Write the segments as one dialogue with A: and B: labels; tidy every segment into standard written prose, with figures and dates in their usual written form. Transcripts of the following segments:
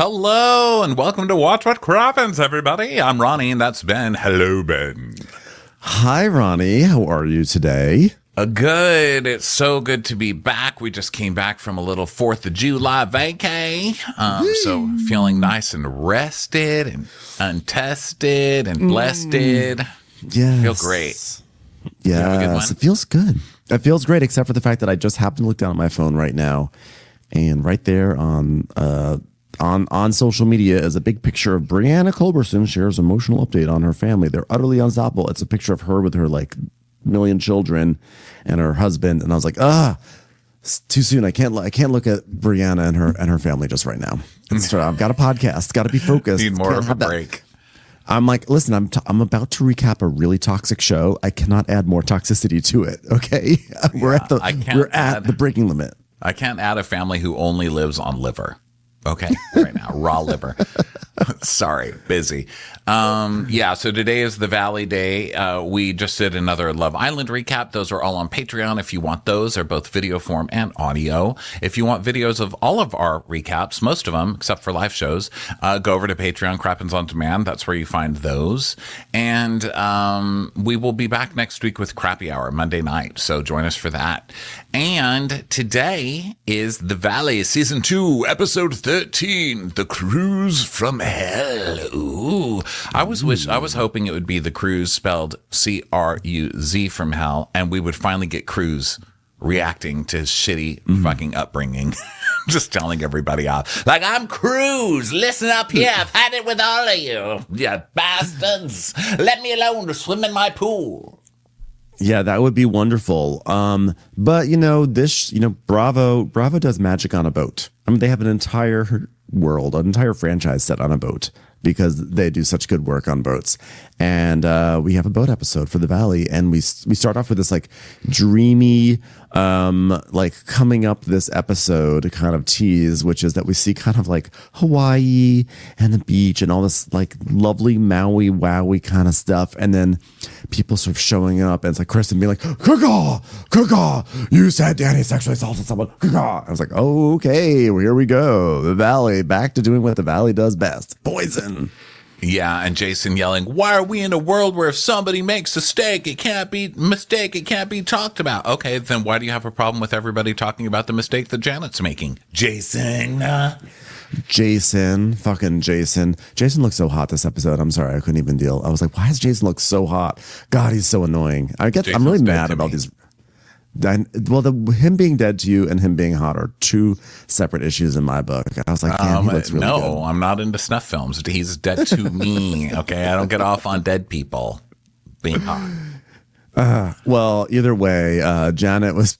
A: Hello and welcome to Watch What Crappens, everybody. I'm Ronnie and that's Ben. Hello, Ben.
B: Hi, Ronnie. How are you today?
A: Good. It's so good to be back. We just came back from a little 4th of July vacay. So feeling nice and rested and untested and blessed.
B: Yes.
A: Feel great.
B: Yes, it feels good. It feels great, except for the fact that I just happened to look down at my phone right now, and right there on social media is a big picture of Brianna Culberson shares emotional update on her family. They're utterly unstoppable. It's a picture of her with her like million children and her husband, and I was like, it's too soon. I can't look at Brianna and her family just right now. I've got a podcast. Got to be focused.
A: Need more of a break.
B: I'm like, listen, I'm about to recap a really toxic show. I cannot add more toxicity to it. Okay, we're at the breaking limit.
A: I can't add a family who only lives on liver. Okay, right now, raw liver. Sorry, busy. So today is the Valley Day. We just did another Love Island recap. Those are all on Patreon if you want those. They're both video form and audio. If you want videos of all of our recaps, most of them, except for live shows, go over to Patreon, Crappens On Demand. That's where you find those. And we will be back next week with Crappy Hour, Monday night. So join us for that. And today is The Valley, Season 2, Episode 13, The Cruise from Hell. Ooh. I was hoping it would be The Cruise spelled C-R-U-Z from hell, and we would finally get Cruz reacting to his shitty fucking upbringing. Just telling everybody off. Like, I'm Cruz. Listen up here. I've had it with all of you. You bastards. Let me alone to swim in my pool.
B: Yeah, that would be wonderful. But Bravo does magic on a boat. I mean, they have an entire world, an entire franchise set on a boat because they do such good work on boats. And we have a boat episode for the Valley, and we start off with this like dreamy, like coming up this episode kind of tease, which is that we see kind of like Hawaii and the beach and all this like lovely Maui wowie kind of stuff, and then people sort of showing up, and it's like Kristen being like, "Caw, you said Danny sexually assaulted someone." Caw. I was like, "Oh, okay, well, here we go. The Valley back to doing what the Valley does best: poison."
A: Yeah, and Jason yelling, "Why are we in a world where if somebody makes a mistake, it can't be talked about?" Okay, then why do you have a problem with everybody talking about the mistake that Janet's making? Jason.
B: Fucking Jason. Jason looks so hot this episode. I'm sorry, I couldn't even deal. I was like, why does Jason look so hot? God, he's so annoying. I'm really mad about these. Well, him being dead to you and him being hot are two separate issues in my book. I was like, damn, he looks really good.
A: No, I'm not into snuff films. He's dead to me. Okay, I don't get off on dead people being hot.
B: Well, either way, Janet was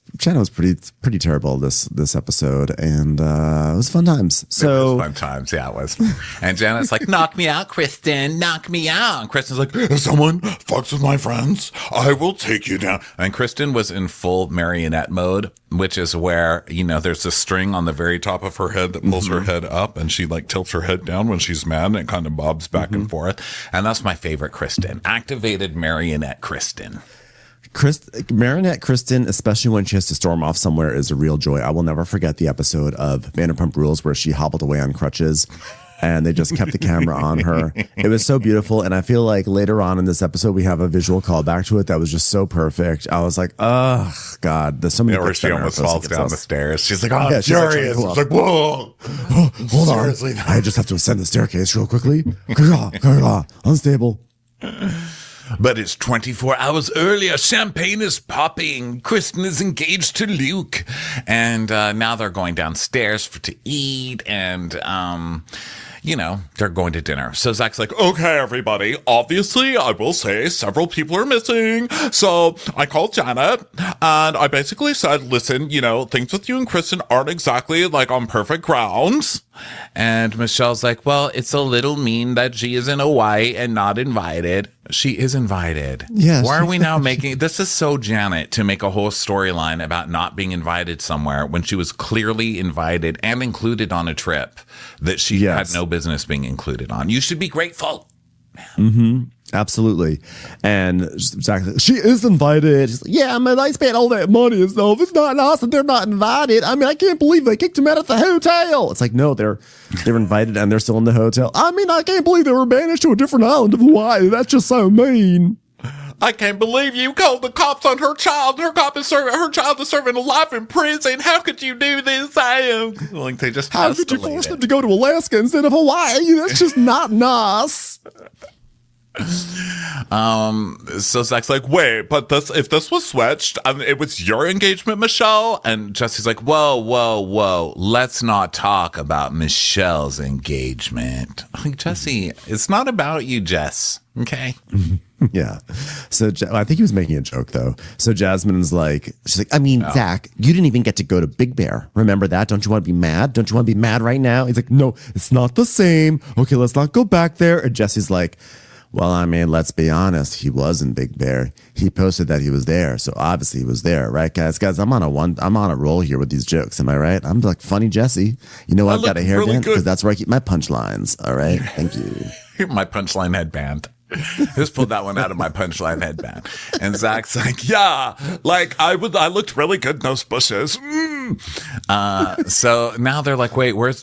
B: pretty terrible this episode, and it was fun times. So
A: it was fun times, yeah, it was. And Janet's like, "Knock me out, Kristen, knock me out." And Kristen's like, "If someone fucks with my friends, I will take you down." And Kristen was in full marionette mode, which is where, there's a string on the very top of her head that pulls her head up, and she like tilts her head down when she's mad, and it kind of bobs back and forth. And that's my favorite Kristen, activated marionette Kristen.
B: Marinette Kristen, especially when she has to storm off somewhere, is a real joy. I will never forget the episode of Vanderpump Rules where she hobbled away on crutches and they just kept the camera on her. It was so beautiful, and I feel like later on in this episode we have a visual callback to it that was just so perfect. I was like, oh God, there's so many.
A: Where she almost falls down the stairs. She's like, "Oh, I'm
B: furious."
A: It's like, "Whoa,
B: hold on, I just have to ascend the staircase real quickly." Unstable.
A: But it's 24 hours earlier. Champagne is popping. Kristen is engaged to Luke. And now they're going downstairs to eat. And, they're going to dinner. So Zach's like, "Okay, everybody. Obviously, I will say several people are missing. So I called Janet and I basically said, listen, things with you and Kristen aren't exactly like on perfect grounds." And Michelle's like, "Well, it's a little mean that she is in Hawaii and not invited." She is invited.
B: Yes.
A: Why are we now making this is so Janet to make a whole storyline about not being invited somewhere when she was clearly invited and included on a trip that she had no business being included on. You should be grateful.
B: Absolutely. And exactly, she is invited. She's like, yeah, man, I spent all that money and stuff. It's not nice that they're not invited. I mean, I can't believe they kicked him out of the hotel. It's like, no, they're invited and they're still in the hotel. I mean, I can't believe they were banished to a different island of Hawaii. That's just so mean.
A: I can't believe you called the cops on her child. Her child is serving a life in prison. How could you do this, Sam? Like, they just
B: how could you force them to go to Alaska instead of Hawaii? That's just not nice.
A: So Zach's like, wait, but if this was switched, it was your engagement, Michelle. And Jesse's like, whoa, let's not talk about Michelle's engagement. Like, Jesse, it's not about you, Jess. Okay.
B: Yeah. So I think he was making a joke though. So Jasmine's like, she's like, I mean, Zach, you didn't even get to go to Big Bear. Remember that? Don't you want to be mad? Don't you want to be mad right now? He's like, no, it's not the same. Okay, let's not go back there. And Jesse's like, well, I mean, let's be honest. He was in Big Bear. He posted that he was there, so obviously he was there, right, guys? Guys, I'm on a roll here with these jokes. Am I right? I'm like funny Jesse. You know, I've got a hairband because that's where I keep my punchlines. All right, thank you.
A: My punchline headband. Just pulled that one out of my punchline headband. And Zach's like, yeah, like I looked really good in those bushes. So now they're like, wait, where's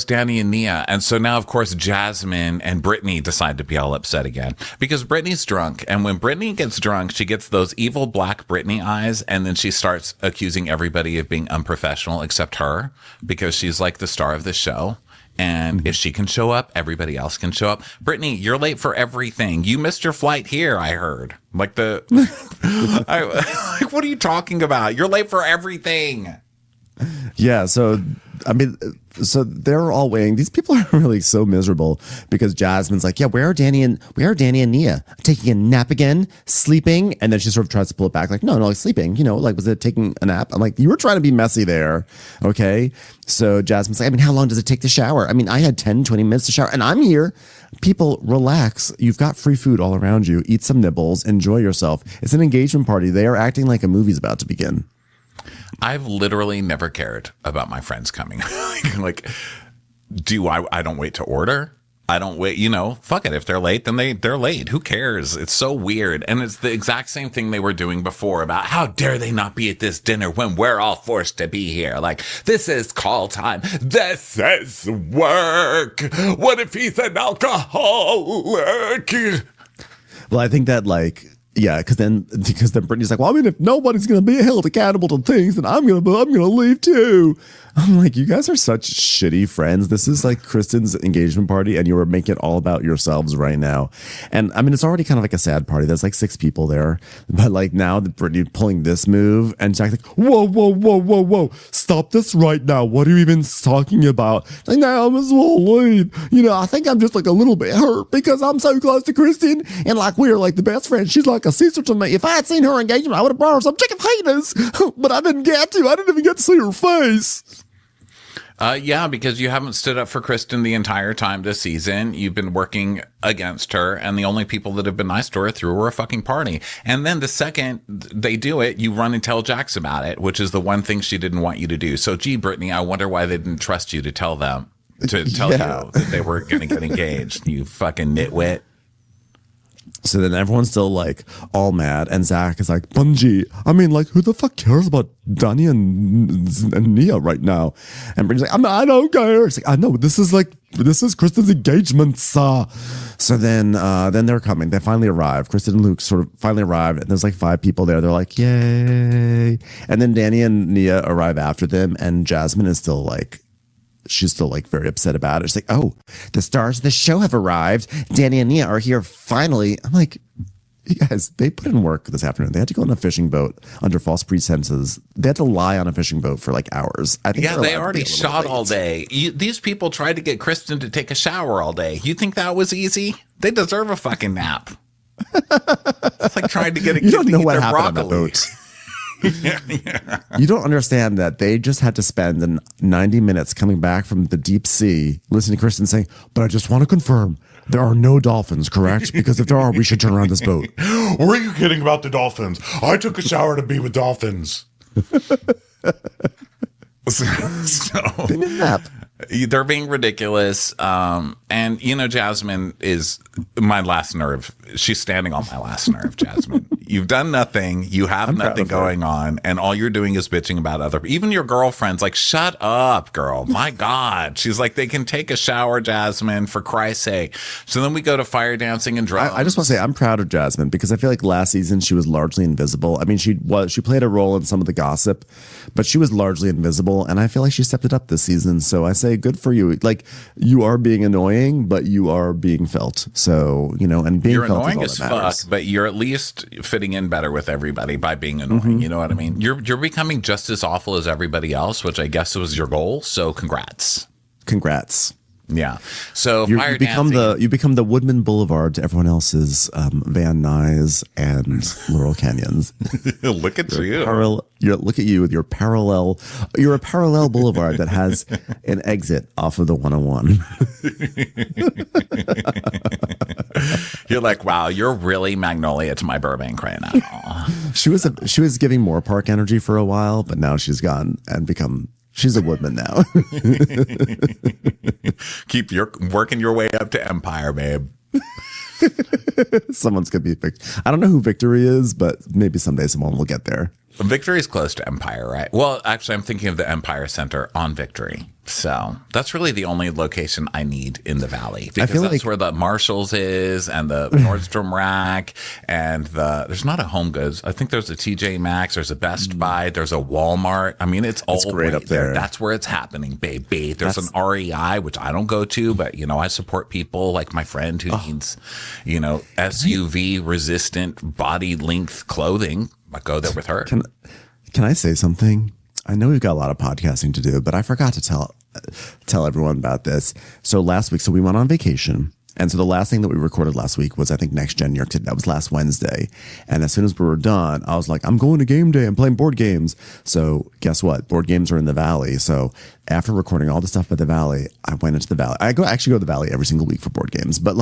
A: Danny and Nia? And so now, of course, Jasmine and Brittany decide to be all upset again because Brittany's drunk. And when Brittany gets drunk, she gets those evil black Brittany eyes. And then she starts accusing everybody of being unprofessional except her because she's like the star of the show. And if she can show up, everybody else can show up. Brittany, you're late for everything. You missed your flight here, I heard. Like what are you talking about? You're late for everything.
B: Yeah, so I mean, so they're all waiting. These people are really so miserable because Jasmine's like, yeah, where are Danny and Nia? Taking a nap again, sleeping, and then she sort of tries to pull it back, like, no, like sleeping. You know, like, was it taking a nap? I'm like, you were trying to be messy there, okay? So Jasmine's like, I mean, how long does it take to shower? I mean, I had 10, 20 minutes to shower, and I'm here. People, relax. You've got free food all around you. Eat some nibbles. Enjoy yourself. It's an engagement party. They are acting like a movie's about to begin.
A: I've literally never cared about my friends coming. Like, I don't wait to order. I don't wait, fuck it. If they're late, then they're late. Who cares? It's so weird. And it's the exact same thing they were doing before about how dare they not be at this dinner when we're all forced to be here. Like, this is call time. This is work. What if he's an alcoholic?
B: Well, I think that yeah, because then Brittany's like, well, I mean, if nobody's going to be held accountable to things, then I'm going to leave too. I'm like, you guys are such shitty friends. This is like Kristen's engagement party, and you are making it all about yourselves right now. And I mean, it's already kind of like a sad party. There's like 6 people there, but like now Brittany pulling this move, and Jack's like, whoa, stop this right now. What are you even talking about? Like, now I must as well leave. I think I'm just like a little bit hurt because I'm so close to Kristen, and like we are like the best friends. She's like a sister to me. If I had seen her engagement, I would have brought her some chicken fingers, but I didn't get to. I didn't even get to see her face.
A: Yeah, because you haven't stood up for Kristen the entire time this season. You've been working against her, and the only people that have been nice to her threw her a fucking party. And then the second they do it, you run and tell Jax about it, which is the one thing she didn't want you to do. So, gee, Brittany, I wonder why they didn't trust you to tell them, you that they were going to get engaged. You fucking nitwit.
B: So then everyone's still like all mad, and Zach is like, Bungie, I mean, like, who the fuck cares about Danny and Nia right now? And Brittany's like, I don't care. It's like, I know, this is Kristen's engagement, So then they're coming. They finally arrive. Kristen and Luke sort of finally arrived, and there's like 5 people there. They're like, yay. And then Danny and Nia arrive after them, and Jasmine is still like, she's still like very upset about it. She's like, oh, the stars of the show have arrived. Danny and Nia are here finally. I'm like, you guys, they put in work this afternoon. They had to go on a fishing boat under false pretenses. They had to lie on a fishing boat for like hours. I think
A: they already shot all day. These people tried to get Kristen to take a shower all day. You think that was easy? They deserve a fucking nap. It's like trying to get a kid to eat their broccoli. Yeah.
B: You don't understand that they just had to spend 90 minutes coming back from the deep sea listening to Kristen saying, but I just want to confirm there are no dolphins, correct? Because if there are, we should turn around this boat.
C: Or are you kidding about the dolphins? I took a shower to be with dolphins.
A: So
B: they need a nap.
A: They're being ridiculous. And, Jasmine is my last nerve. She's standing on my last nerve, Jasmine. You've done nothing. You have nothing going on. And all you're doing is bitching about other people. Even your girlfriend's like, shut up, girl. My God. She's like, they can take a shower, Jasmine, for Christ's sake. So then we go to fire dancing and drums.
B: I just want to say I'm proud of Jasmine because I feel like last season she was largely invisible. I mean, she played a role in some of the gossip, but she was largely invisible. And I feel like she stepped it up this season. So I say good for you. Like, you are being annoying, but you are being felt. So, and being
A: you're
B: felt
A: annoying
B: is all
A: as
B: that matters.
A: fuck, but you're at least fitting in better with everybody by being annoying. You know what I mean? You're becoming just as awful as everybody else, which I guess was your goal. So congrats. Yeah. So
B: you
A: dancing.
B: become the Woodman Boulevard to everyone else's Van Nuys and Laurel Canyons.
A: Look at you.
B: Look at you with your parallel. You're a parallel boulevard that has an exit off of the 101.
A: You're like, wow, you're really Magnolia to my Burbank right now.
B: She was giving more park energy for a while, but now she's gone and become. She's a Woodman now.
A: Keep working your way up to Empire, babe.
B: Someone's gonna be I don't know who Victory is, but maybe someday someone will get there.
A: Victory is close to Empire, right? Well, actually, I'm thinking of the Empire Center on Victory. So that's really the only location I need in the Valley because that's where the Marshalls is and the Nordstrom Rack and there's not a Home Goods. I think there's a TJ Maxx. There's a Best Buy. There's a Walmart. I mean, it's all
B: great up there.
A: That's where it's happening, baby. There's an REI, which I don't go to, but I support people like my friend who needs, SUV resistant body length clothing. I go there with her.
B: Can I say something? I know we've got a lot of podcasting to do, but I forgot to tell everyone about this. So last week, we went on vacation. And so the last thing that we recorded last week was, I think, Next Gen New York City. That was last Wednesday. And as soon as we were done, I was like, I'm going to game day. I'm playing board games. So guess what? Board games are in the Valley. So after recording all the stuff about the Valley, I went into the Valley. I actually go to the Valley every single week for board games. But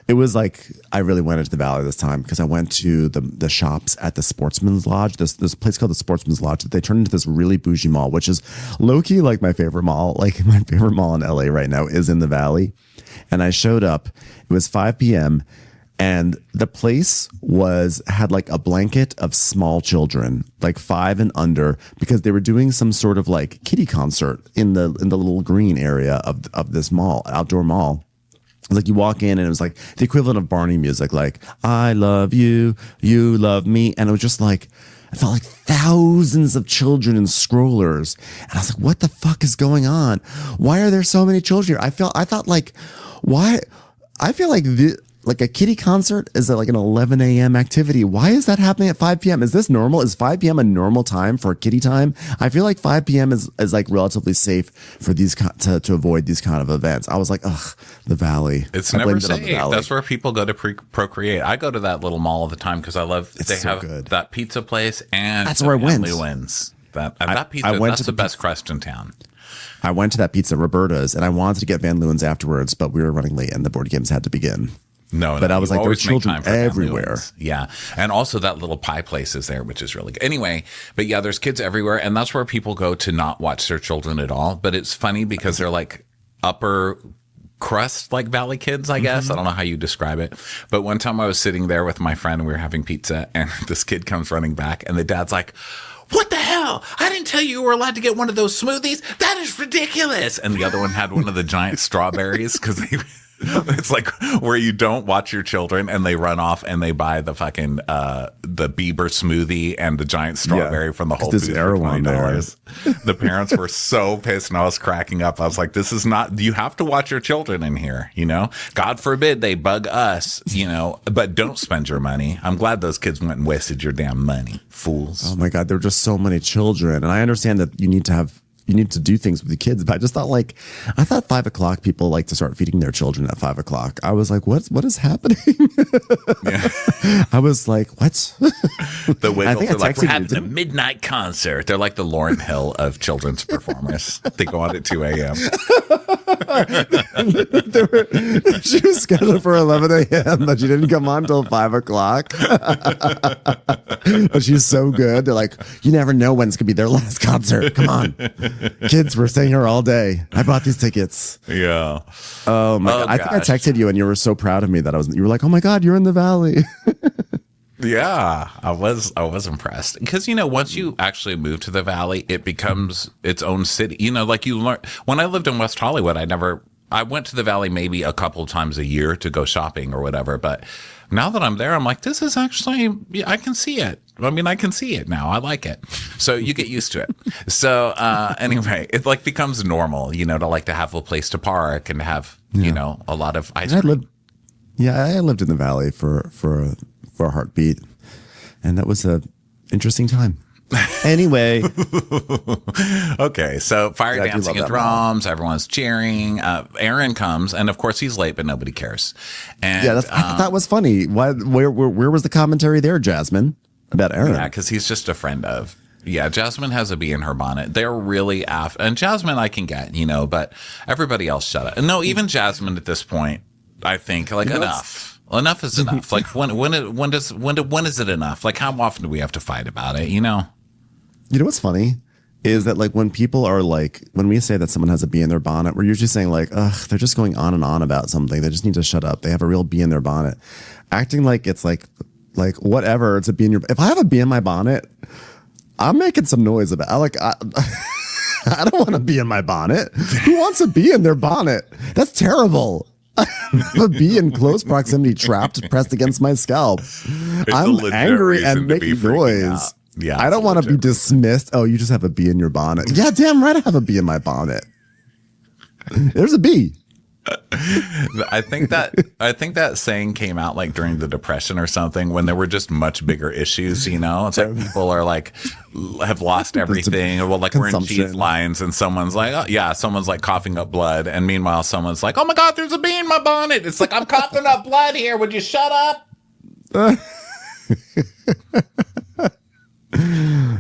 B: it was I really went into the Valley this time because I went to the shops at the Sportsman's Lodge. This place called the Sportsman's Lodge that they turned into this really bougie mall, which is low-key like my favorite mall. Like my favorite mall in LA right now is in the Valley. And I showed up, it was 5 p.m. and the place had like a blanket of small children, like 5 and under, because they were doing some sort of like kiddie concert in the little green area of this mall, outdoor mall. It was like you walk in and it was like the equivalent of Barney music, like, I love you, you love me. And it was just like, I felt like thousands of children in strollers. And I was like, what the fuck is going on? Why are there so many children here? I thought like, why? I feel like like a kiddie concert is like an 11 a.m. activity. Why is that happening at 5 p.m.? Is this normal? Is 5 p.m. a normal time for kiddie time? I feel like 5 p.m. is like relatively safe for these to avoid these kind of events. I was like, ugh, the Valley.
A: It's never safe. That's where people go to procreate. I go to that little mall all the time because I love that pizza place and
B: that's where I went.
A: Lewin's. That pizza. That's the best crust in town.
B: I went to that pizza, Roberta's, and I wanted to get Van Leeuwen's afterwards, but we were running late and the board games had to begin.
A: But
B: I was like, there's children everywhere.
A: Yeah. And also that little pie place is there, which is really good. Anyway, but yeah, there's kids everywhere. And that's where people go to not watch their children at all. But it's funny because they're like upper crust, like Valley kids, I guess. I don't know how you describe it. But one time I was sitting there with my friend and we were having pizza and this kid comes running back and the dad's like, what the hell? I didn't tell you were allowed to get one of those smoothies. That is ridiculous. And the other one had one of the giant strawberries because it's like where you don't watch your children and they run off and they buy the fucking the Bieber smoothie and the giant strawberry from the Whole Foods for $20. The parents were so pissed and I was cracking up. I was like, this is not, you have to watch your children in here, God forbid they bug us, but don't spend your money. I'm glad those kids went and wasted your damn money, fools.
B: Oh my God, there were just so many children. And I understand that you need to do things with the kids, but I just thought I thought 5 o'clock people like to start feeding their children at 5 o'clock. I was like, what is happening?
A: Yeah.
B: I was like, what?
A: The Wiggles are like, we're having a midnight concert. They're like the Lauryn Hill of children's performers. They go on at 2 a.m.
B: She was scheduled for 11 a.m., but she didn't come on until 5 o'clock. But she's so good. They're like, you never know when it's going to be their last concert. Come on. Kids, we're staying here all day. I bought these tickets.
A: Yeah.
B: Oh, my God. I think I texted you and you were so proud of me that you were like, oh, my God, you're in the Valley.
A: Yeah, I was impressed because once you actually move to the Valley, it becomes its own city. Like you learn. When I lived in West Hollywood, I went to the Valley maybe a couple of times a year to go shopping or whatever. But now that I'm there, I'm like, this is actually, I can see it. I mean, I can see it now. I like it. So you get used to it. So anyway, it like becomes normal, to like to have a place to park and have a lot of ice cream.
B: I lived in the Valley for a heartbeat, and that was a interesting time. Anyway,
A: okay, so fire dancing and drums, everyone's cheering. Aaron comes, and of course he's late, but nobody cares. And
B: I thought that was funny. Where was the commentary there, Jasmine, about Aaron?
A: Yeah, because he's just a friend of. Yeah, Jasmine has a bee in her bonnet. They're really and Jasmine I can get, but everybody else shut up. No, even Jasmine at this point, I think enough. Enough is enough. Like when is it enough? Like how often do we have to fight about it? You know
B: what's funny is that like when people are like, when we say that someone has a bee in their bonnet, we're usually saying like, ugh, they're just going on and on about something. They just need to shut up. They have a real bee in their bonnet. Acting like it's like whatever. It's a bee in your. If I have a bee in my bonnet, I'm making some noise about. I don't want a bee in my bonnet. Who wants a bee in their bonnet? That's terrible. A bee in close proximity, trapped, pressed against my scalp. I'm angry and making noise.
A: Yeah,
B: I don't want to be dismissed. Oh, you just have a bee in your bonnet. Yeah, damn right, I have a bee in my bonnet. There's a bee.
A: I think that saying came out like during the Depression or something when there were just much bigger issues. It's like people are like have lost everything. Well, like we're in cheese lines and someone's like, oh, yeah, someone's like coughing up blood, and meanwhile someone's like, oh my God, there's a bee in my bonnet. It's like I'm coughing up blood here. Would you shut up?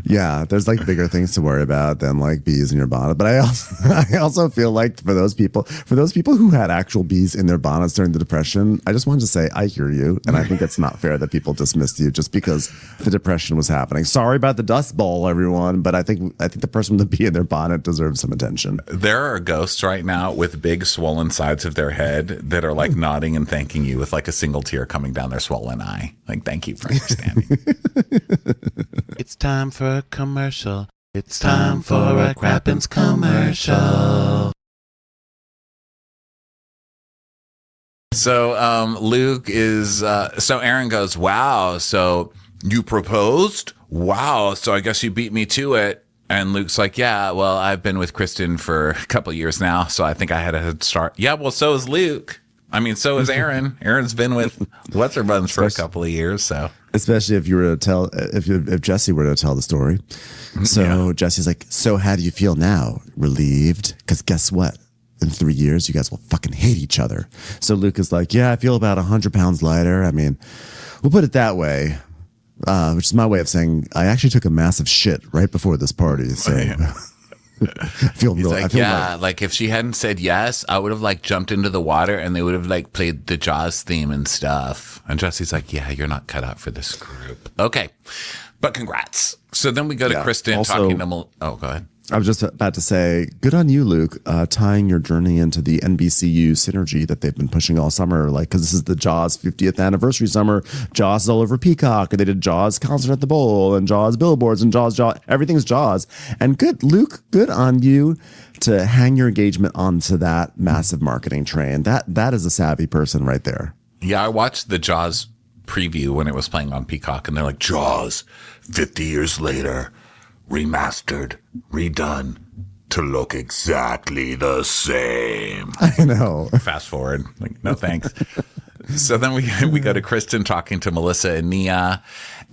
A: Yeah,
B: there's like bigger things to worry about than like bees in your bonnet. But I also feel like for those people who had actual bees in their bonnets during the Depression, I just wanted to say I hear you, and I think it's not fair that people dismissed you just because the Depression was happening. Sorry about the Dust Bowl, everyone, but I think the person with the bee in their bonnet deserves some attention.
A: There are ghosts right now with big swollen sides of their head that are like nodding and thanking you with like a single tear coming down their swollen eye. Like, thank you for understanding.
D: It's time for a commercial. It's time for a Crappens commercial.
A: So Luke is so Aaron goes, wow, so you proposed? Wow, so I guess you beat me to it. And Luke's like, yeah, well, I've been with Kristen for a couple of years now, so I think I had a head start. Yeah, well, so is Luke. I mean, so is Aaron. Aaron's been with What's-Her-Buns for a couple of years, so.
B: Especially if you were to tell, if Jesse were to tell the story. So yeah. Jesse's like, so how do you feel now? Relieved? Because guess what? In 3 years, you guys will fucking hate each other. So Luke is like, yeah, I feel about 100 pounds lighter. I mean, we'll put it that way, which is my way of saying I actually took a massive shit right before this party. So. Yeah.
A: Like if she hadn't said yes, I would have like jumped into the water and they would have like played the Jaws theme and stuff. And Jesse's like, yeah, you're not cut out for this group. Okay, but congrats. So then we go to Kristen talking to go ahead.
B: I was just about to say, good on you, Luke, tying your journey into the NBCU synergy that they've been pushing all summer. Like, because this is the Jaws 50th anniversary summer. Jaws is all over Peacock, and they did Jaws concert at the Bowl, and Jaws billboards, and Jaws. Everything's Jaws. And good, Luke, good on you to hang your engagement onto that massive marketing train. That is a savvy person right there.
A: Yeah, I watched the Jaws preview when it was playing on Peacock, and they're like, Jaws, 50 years later. Remastered, redone to look exactly the same.
B: I know.
A: Fast forward, like no thanks. So then we go to Kristen talking to Melissa and Nia,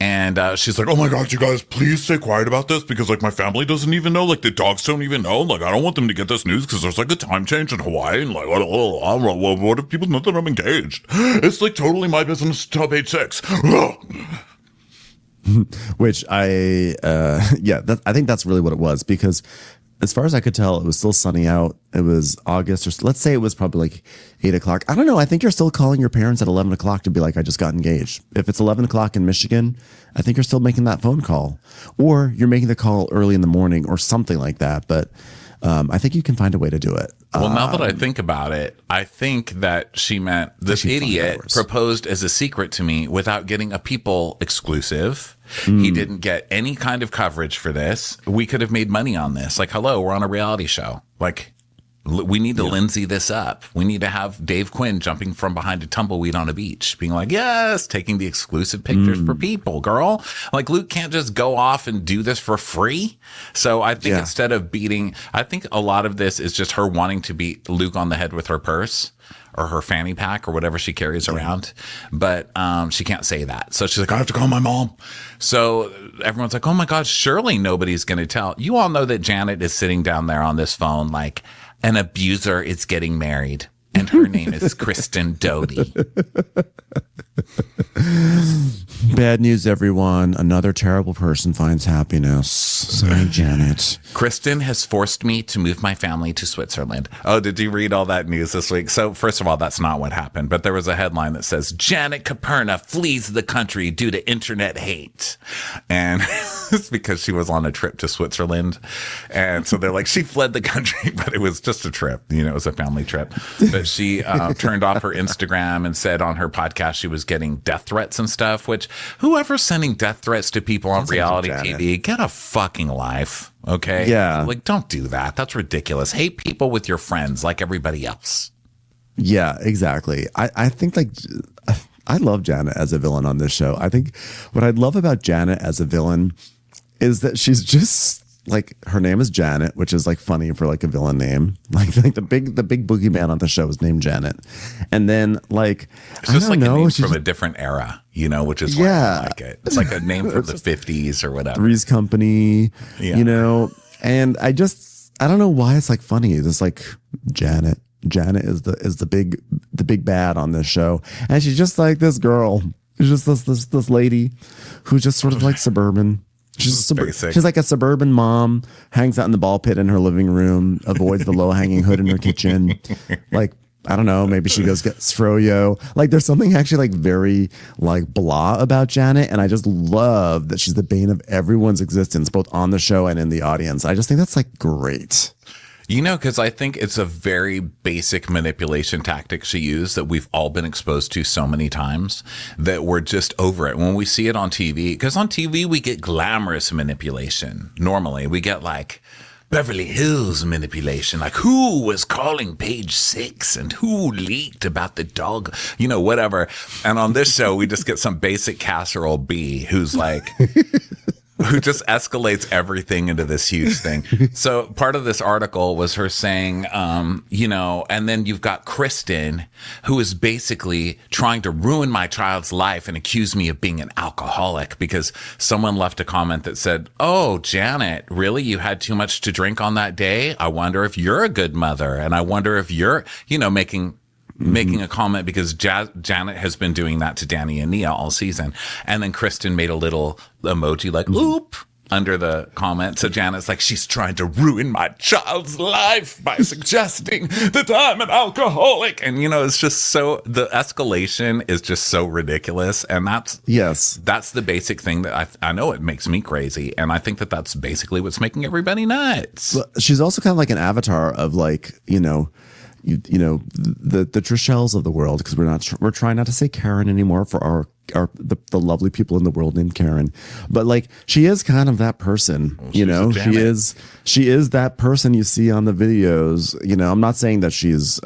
A: and she's like,
C: "Oh my God, you guys, please stay quiet about this because like my family doesn't even know, like the dogs don't even know. Like I don't want them to get this news because there's like a time change in Hawaii, and like what if people know that I'm engaged? It's like totally my business. Tell page 6."
B: Which I think that's really what it was, because as far as I could tell, it was still sunny out. It was August, or let's say it was probably like 8 o'clock. I don't know. I think you're still calling your parents at 11 o'clock to be like, I just got engaged. If it's 11 o'clock in Michigan, I think you're still making that phone call, or you're making the call early in the morning or something like that. But I think you can find a way to do it.
A: Well, now that I think about it, I think that she meant this idiot proposed as a secret to me without getting a People exclusive. He didn't get any kind of coverage for this. We could have made money on this. Like, hello, we're on a reality show. Like, we need to Lindsay this up. We need to have Dave Quinn jumping from behind a tumbleweed on a beach, being like, yes, taking the exclusive pictures for People, girl. Like, Luke can't just go off and do this for free. So I think instead of I think a lot of this is just her wanting to beat Luke on the head with her purse or her fanny pack or whatever she carries around. But she can't say that. So she's like, I have to call my mom. So everyone's like, oh my God, surely nobody's going to tell. You all know that Janet is sitting down there on this phone like, an abuser is getting married, and her name is Kristen Doty.
B: Bad news, everyone. Another terrible person finds happiness. Sorry, Janet.
A: Kristen has forced me to move my family to Switzerland. Oh, did you read all that news this week? So first of all, that's not what happened, but there was a headline that says, Janet Caperna flees the country due to internet hate. And it's because she was on a trip to Switzerland. And so they're like, she fled the country, but it was just a trip. You know, it was a family trip. But she turned off her Instagram and said on her podcast she was getting death threats and stuff, which whoever's sending death threats to people on reality TV, get a fucking life. Okay.
B: Yeah.
A: Like, don't do that. That's ridiculous. Hate people with your friends like everybody else.
B: Yeah, exactly. I think like I love Janet as a villain on this show. I think what I love about Janet as a villain is that she's just like, her name is Janet, which is like funny for like a villain name. Like the big boogeyman on the show is named Janet. And then like,
A: it's just like a name from a different era, you know, which is why I like it. It's like a name from the 50s or whatever.
B: Three's Company, you know, and I don't know why it's like funny. It's like Janet is the big bad on this show. And she's just like this girl. She's just this lady who's just sort of like suburban. She's like a suburban mom, hangs out in the ball pit in her living room, avoids the low-hanging hood in her kitchen. Like, I don't know, maybe she goes get froyo. Like, there's something actually like very like blah about Janet, and I just love that she's the bane of everyone's existence, both on the show and in the audience. I just think that's like great.
A: You know, because I think it's a very basic manipulation tactic she used that we've all been exposed to so many times that we're just over it. When we see it on TV, because on TV we get glamorous manipulation. Normally we get like Beverly Hills manipulation, like who was calling Page 6 and who leaked about the dog, you know, whatever. And on this show, we just get some basic casserole B who's like... who just escalates everything into this huge thing. So part of this article was her saying, you know, and then you've got Kristen, who is basically trying to ruin my child's life and accuse me of being an alcoholic because someone left a comment that said, oh, Janet, really? You had too much to drink on that day? I wonder if you're a good mother. And I wonder if you're, you know, making a comment because Janet has been doing that to Danny and Nia all season. And then Kristen made a little emoji like, oop, under the comment. So Janet's like, she's trying to ruin my child's life by suggesting that I'm an alcoholic. And, you know, it's just so, the escalation is just so ridiculous. And that's the basic thing that I know it makes me crazy. And I think that that's basically what's making everybody nuts.
B: Well, she's also kind of like an avatar of like, you know, the Trishelles of the world, because we're trying not to say Karen anymore for the lovely people in the world named Karen, but like she is kind of that person, you know. She is that person you see on the videos. You know, I'm not saying that she's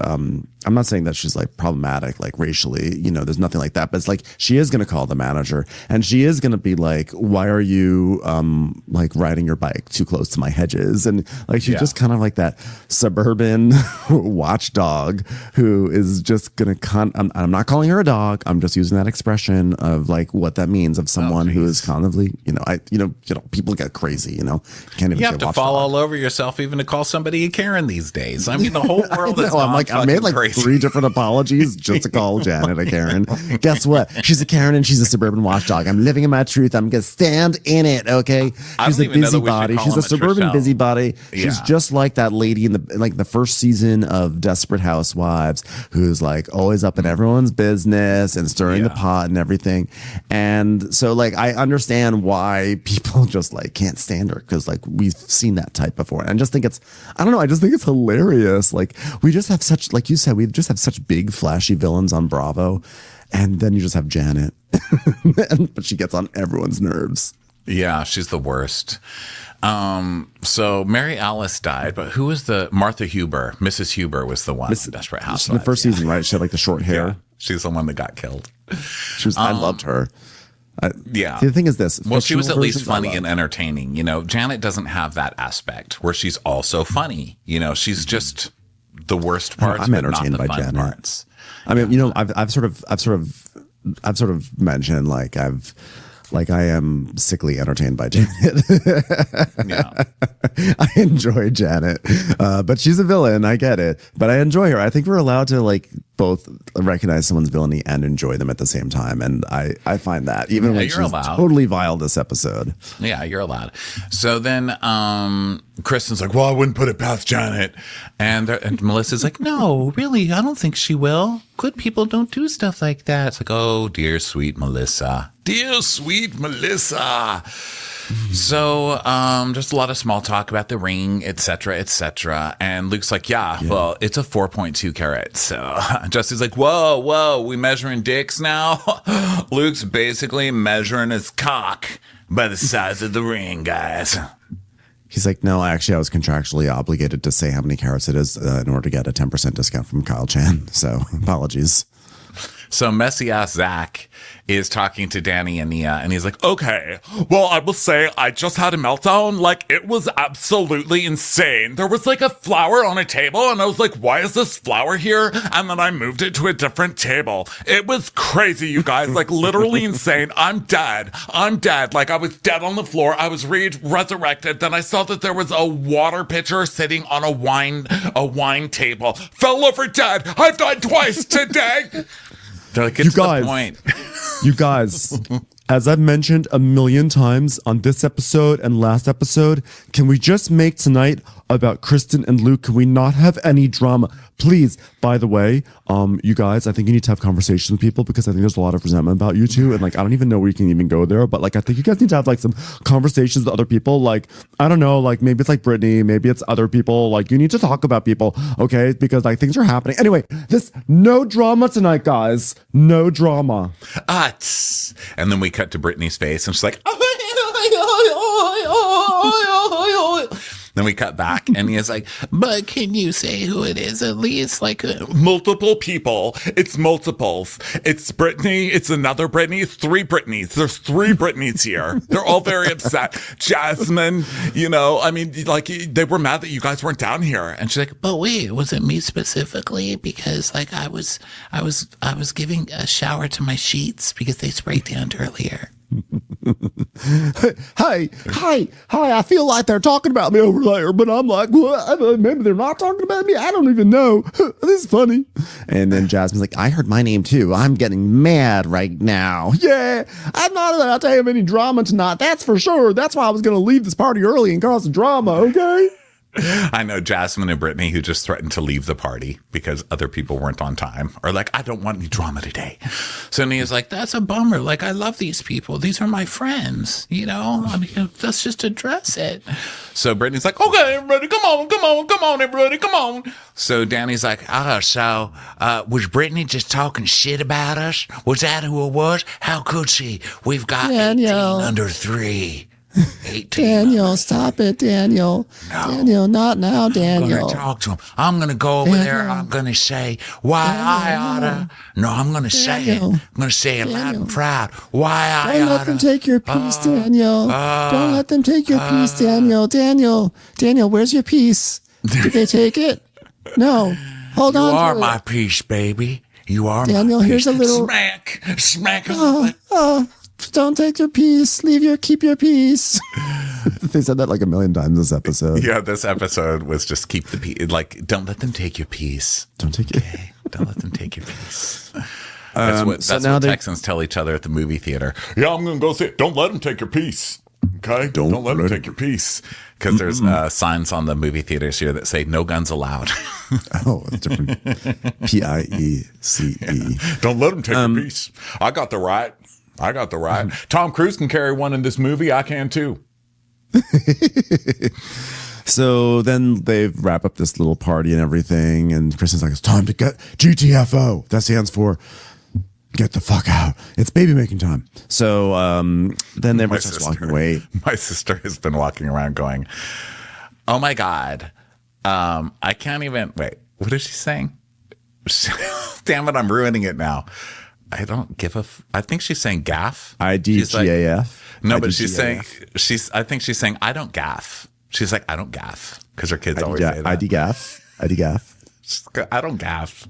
B: like problematic, like racially, you know, there's nothing like that, but it's like she is going to call the manager and she is going to be like, why are you like riding your bike too close to my hedges? And like she's just kind of like that suburban watchdog who is just going to I'm not calling her a dog, I'm just using that expression. version of like what that means of someone who is constantly, people get crazy, can't even
A: You have to fall all over yourself even to call somebody a Karen these days. I mean, the whole world is
B: I made like
A: crazy.
B: 3 different apologies just to call Janet a Karen. Guess what? She's a Karen and she's a suburban watchdog. I'm living in my truth. I'm going to stand in it. Okay. She's a busybody. She's a suburban busybody. She's just like that lady in the first season of Desperate Housewives, who's like always up in everyone's business and stirring the pot and everything. And so like, I understand why people just like can't stand her, because like we've seen that type before. And I just think it's hilarious. Like we just have such, like you said, we just have such big flashy villains on Bravo. And then you just have Janet, but she gets on everyone's nerves.
A: Yeah, she's the worst. So Mary Alice died, but who was Martha Huber? Mrs. Huber was the one. Desperate Housewives.
B: The first season, right? She had like the short hair.
A: Yeah, she's the one that got killed.
B: I loved her. The thing is this.
A: Well, she was at least funny and entertaining. Janet doesn't have that aspect where she's also funny. She's just the worst parts.
B: I'm entertained by Janet. Parts. I mean, I've sort of mentioned I am sickly entertained by Janet.
A: Yeah.
B: I enjoy Janet, but she's a villain. I get it, but I enjoy her. I think we're allowed to like both recognize someone's villainy and enjoy them at the same time. And I find that even when she's totally vile this episode.
A: Yeah, you're allowed. So then Kristen's like, well, I wouldn't put it past Janet. And Melissa's like, no, really, I don't think she will. Good people don't do stuff like that. It's like, oh, dear, sweet Melissa. Dear, sweet Melissa. So just a lot of small talk about the ring, etc., etc. And Luke's like, yeah, well, it's a 4.2 carat. So Jesse's like, whoa, we measuring dicks now? Luke's basically measuring his cock by the size of the ring, guys.
B: He's like, no, actually, I was contractually obligated to say how many carats it is in order to get a 10% discount from Kyle Chan. So apologies.
A: So messy ass Zach is talking to Danny and Nia, and he's like, okay, well, I will say I just had a meltdown. Like, it was absolutely insane. There was like a flower on a table, and I was like, why is this flower here? And then I moved it to a different table. It was crazy, you guys, like literally insane. I'm dead. Like, I was dead on the floor. I was resurrected. Then I saw that there was a water pitcher sitting on a wine table. Fell over dead. I've died twice today. They're like, it's the point.
B: You guys, as I've mentioned a million times on this episode and last episode, can we just make tonight about Kristen and Luke? Can we not have any drama? Please, by the way, you guys, I think you need to have conversations with people, because I think there's a lot of resentment about you two. And like, I don't even know where you can even go there, but like, I think you guys need to have like some conversations with other people. Like, I don't know, like maybe it's like Brittany, maybe it's other people. Like, you need to talk about people, okay? Because like things are happening. Anyway, no drama tonight, guys. No drama.
A: And then we cut to Brittany's face, and she's like, then we cut back, and he's like, but can you say who it is at least? Like, multiple people. It's multiples. It's Brittany. It's another Brittany. It's 3 Brittany's. There's 3 Brittany's here. They're all very upset. Jasmine, I mean, like, they were mad that you guys weren't down here. And she's like, but wait, was it me specifically? Because like I was giving a shower to my sheets because they spray tanned earlier.
B: Hey, I feel like they're talking about me over there, but I'm like, what? Maybe they're not talking about me. I don't even know. This is funny. And then Jasmine's like, I heard my name too. I'm getting mad right now. Yeah, I'm not allowed to have any drama tonight. That's for sure. That's why I was going to leave this party early and cause some drama, okay?
A: I know Jasmine and Brittany, who just threatened to leave the party because other people weren't on time, are like, I don't want any drama today. So Nia's like, that's a bummer. Like, I love these people. These are my friends. I mean, let's just address it. So Brittany's like, okay, everybody, come on, everybody, come on. So Danny's like, was Brittany just talking shit about us? Was that who it was? How could she? We've got 18 under 3. 18.
B: Daniel, stop it, Daniel. No. Daniel, not now, Daniel.
A: I'm going to talk to him. I'm going to go over there. I'm going to say why I oughta. No, I'm going to say it. I'm going to say it loud and proud. Why I oughta.
B: Don't let them take your piece, Daniel. Don't let them take your piece, Daniel. Daniel, where's your piece? Did they take it? No. Hold on.
A: You are my piece, baby. You are
B: Daniel,
A: my
B: here's a
A: piece.
B: little-
A: Smack.
B: Don't take your piece. Keep your piece. They said that like a million times this episode.
A: Yeah, this episode was just keep the piece. Like, don't let them take your piece.
B: Don't take it.
A: Okay? Don't let them take your piece. That's what Texans tell each other at the movie theater.
C: Yeah, I'm gonna go say it. Don't let him take your piece. Okay, don't let him take your piece.
A: Because there's signs on the movie theaters here that say no guns allowed.
B: Oh, it's different. PIECE.
C: Don't let him take your piece. I got the right. Tom Cruise can carry one in this movie. I can too.
B: So then they wrap up this little party and everything, and Kristen's like, it's time to get GTFO. That stands for get the fuck out. It's baby making time. So then everyone starts walking away.
A: My sister has been walking around going, oh my God. I can't even, wait, what is she saying? Damn it, I'm ruining it now. I don't give a, I think she's saying gaff.
B: IDGAF.
A: No, but she's saying, I think she's saying, I don't gaff. She's like, I don't gaff. Because her kids always say that.
B: IDGAF.
A: I don't gaff.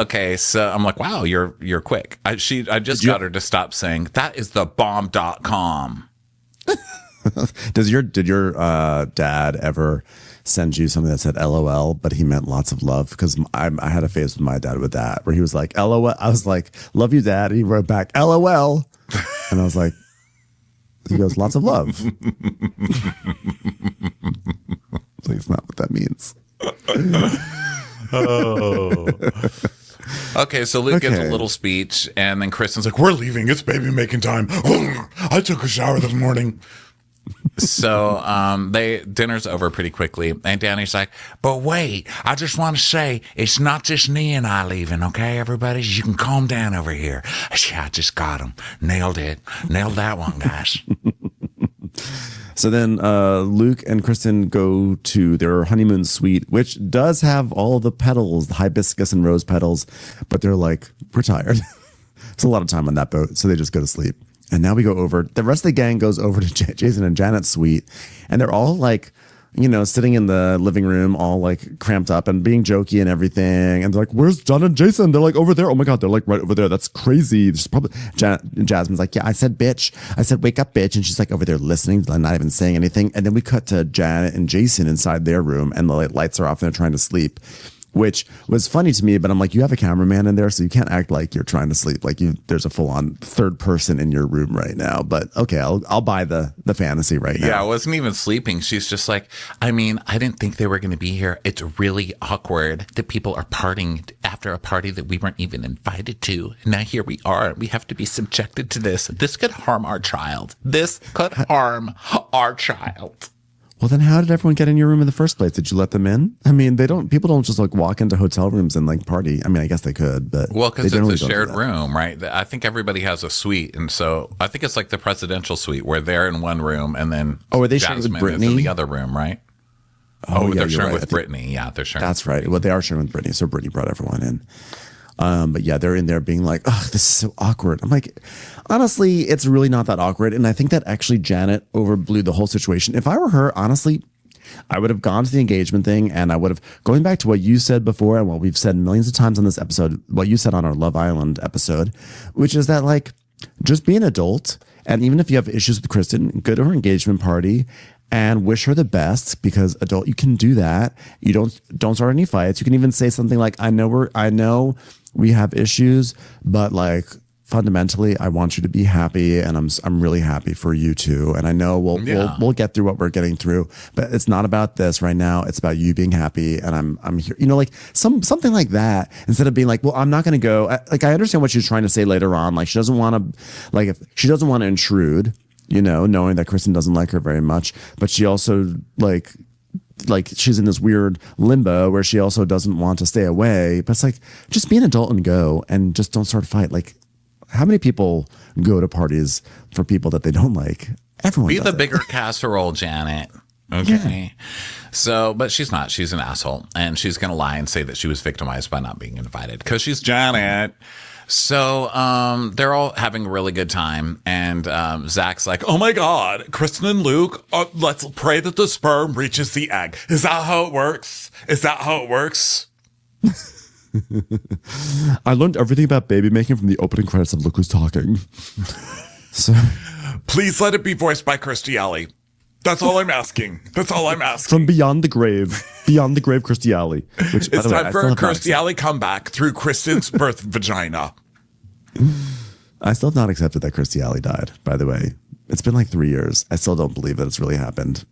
A: Okay, so I'm like, wow, you're quick. I just got her to stop saying that is the bomb.com.
B: Did your dad ever send you something that said LOL, but he meant lots of love? Because I had a phase with my dad with that, where he was like, LOL. I was like, love you, Dad. And he wrote back, LOL. And I was like, he goes, lots of love. Like, it's not what that means.
A: Oh. Okay, so Luke gives a little speech, and then Kristen's like,
C: We're leaving. It's baby making time. I took a shower this morning.
A: So dinner's over pretty quickly, and Danny's like, but wait, I just want to say it's not just Nee and I leaving, okay, everybody? You can calm down over here. Yeah, I just got him. Nailed it. Nailed that one, guys.
B: So then Luke and Kristen go to their honeymoon suite, which does have all of the petals, the hibiscus and rose petals, but they're like, we're tired. It's a lot of time on that boat, so they just go to sleep. And now we go over, the rest of the gang goes over to Jason and Janet's suite, and they're all like, you know, sitting in the living room, all like cramped up and being jokey and everything. And they're like, where's John and Jason? They're like over there. Oh my God, they're like right over there. That's crazy. There's probably Jasmine's like, yeah, I said, bitch. I said, wake up, bitch. And she's like over there listening, not even saying anything. And then we cut to Janet and Jason inside their room, and the lights are off and they're trying to sleep, which was funny to me. But I'm like, you have a cameraman in there, so you can't act like you're trying to sleep. Like there's a full on third person in your room right now. But okay, I'll buy the fantasy right now.
A: Yeah, I wasn't even sleeping. She's just like, I mean, I didn't think they were going to be here. It's really awkward that people are partying after a party that we weren't even invited to. And now here we are. We have to be subjected to this. This could harm our child.
B: Well, then how did everyone get in your room in the first place? Did you let them in? I mean, people don't just like walk into hotel rooms and like party. I mean, I guess they could, but
A: because it's a shared room, right? I think everybody has a suite, and so I think it's like the presidential suite where they're in one room, and then
B: are they sharing with Brittany
A: in the other room, right?
B: Yeah,
A: they're sharing
B: right.
A: with Brittany. Yeah, they're sharing.
B: That's right. Well, they are sharing with Brittany, so Brittany brought everyone in. But yeah, they're in there being like, oh, this is so awkward. I'm like, honestly, it's really not that awkward. And I think that actually Janet overblew the whole situation. If I were her, honestly, I would have gone to the engagement thing, and I would have, going back to what you said before and what we've said millions of times on this episode, what you said on our Love Island episode, which is that like, just be an adult. And even if you have issues with Kristen, go to her engagement party and wish her the best, because adult, you can do that. You don't start any fights. You can even say something like, I know we have issues, but like fundamentally, I want you to be happy, and I'm really happy for you too. And I know we'll get through what we're getting through, but it's not about this right now. It's about you being happy, and I'm here. You know, like something like that, instead of being like, well, I'm not going to go. Like, I understand what she's trying to say later on. Like, she doesn't want to, like, if she doesn't want to intrude, you know, knowing that Kristen doesn't like her very much, but she also like she's in this weird limbo where she also doesn't want to stay away. But it's like, just be an adult and go, and just don't start a fight. Like, how many people go to parties for people that they don't like? Everyone
A: Be
B: does
A: the
B: it.
A: bigger casserole, Janet. Okay. Yeah. So, but she's not. She's an asshole, and she's going to lie and say that she was victimized by not being invited because she's Janet. So they're all having a really good time, and Zach's like, oh my God, Kristen and Luke, let's pray that the sperm reaches the egg. Is that how it works?
B: I learned everything about baby making from the opening credits of Look Who's Talking. So,
C: Please let it be voiced by Kirstie Alley. That's all I'm asking. That's all I'm asking.
B: from Beyond the Grave, Kirstie Alley. Which, by
C: It's
B: the way,
C: time for a Kirstie Alley comeback through Kristen's birth vagina.
B: I still have not accepted that Kirstie Alley died, by the way. It's been like 3 years. I still don't believe that it's really happened.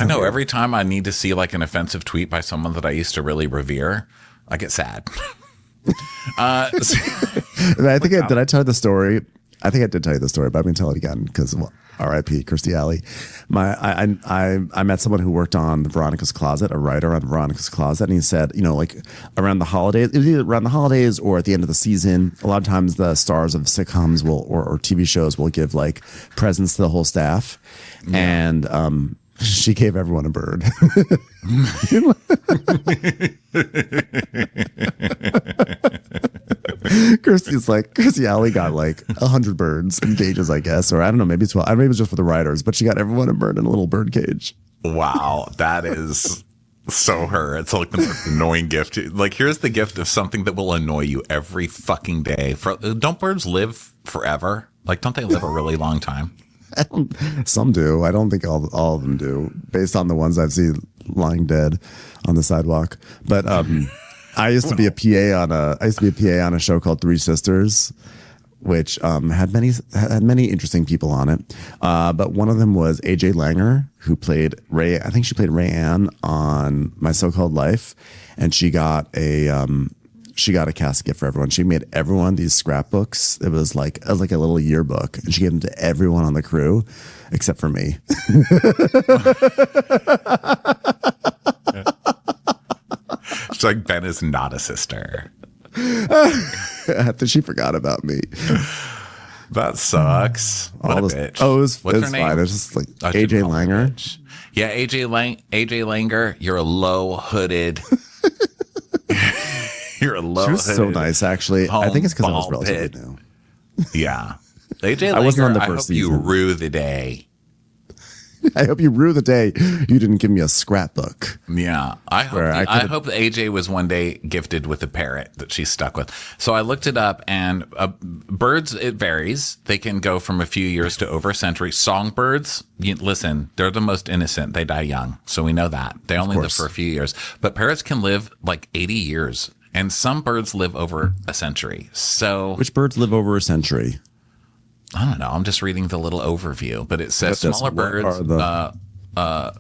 A: I know every time I need to see like an offensive tweet by someone that I used to really revere, I get sad.
B: I think did I tell you the story? I think I did tell you the story, but I'm going to tell it again because R.I.P. Kirstie Alley. I met someone who worked on Veronica's Closet, a writer on Veronica's Closet, and he said, like around the holidays, either around the holidays or at the end of the season, a lot of times the stars of sitcoms will or TV shows will give like presents to the whole staff, and she gave everyone a bird. Kirstie Alley got like 100 birds in cages, I guess, or I don't know, maybe 12. Maybe it was just for the writers, but she got everyone a bird in a little bird cage.
A: Wow, that is so her. It's like the most annoying gift. Like, here's the gift of something that will annoy you every fucking day. Don't birds live forever? Like, don't they live a really long time?
B: Some do. I don't think all of them do, based on the ones I've seen lying dead on the sidewalk. But I used to be a PA on a show called Three Sisters, which had many interesting people on it. But one of them was AJ Langer, who played Ray. I think she played Ray Ann on My So-Called Life, and she got a cast gift for everyone. She made everyone these scrapbooks. It was like a little yearbook, and she gave them to everyone on the crew except for me.
A: She's like, Ben is not a sister.
B: After she forgot about me.
A: That sucks. What a bitch. What's her name?
B: Fine. It's just like AJ Langer.
A: Yeah, AJ Langer, you're a low hooded. You're a low.
B: She was so nice, actually. I think it's because I was relatively new.
A: Yeah, AJ Langer,
B: I wasn't on the first
A: I hope
B: season.
A: you rue the day.
B: I hope you rue the day you didn't give me a scrapbook.
A: Yeah, I hope that AJ was one day gifted with a parrot that she's stuck with. So I looked it up, and birds, it varies. They can go from a few years to over a century. Songbirds, listen, they're the most innocent. They die young, so we know that. They only live for a few years. But parrots can live like 80 years, and some birds live over a century. So
B: which birds live over a century?
A: I don't know. I'm just reading the little overview, but it says smaller birds.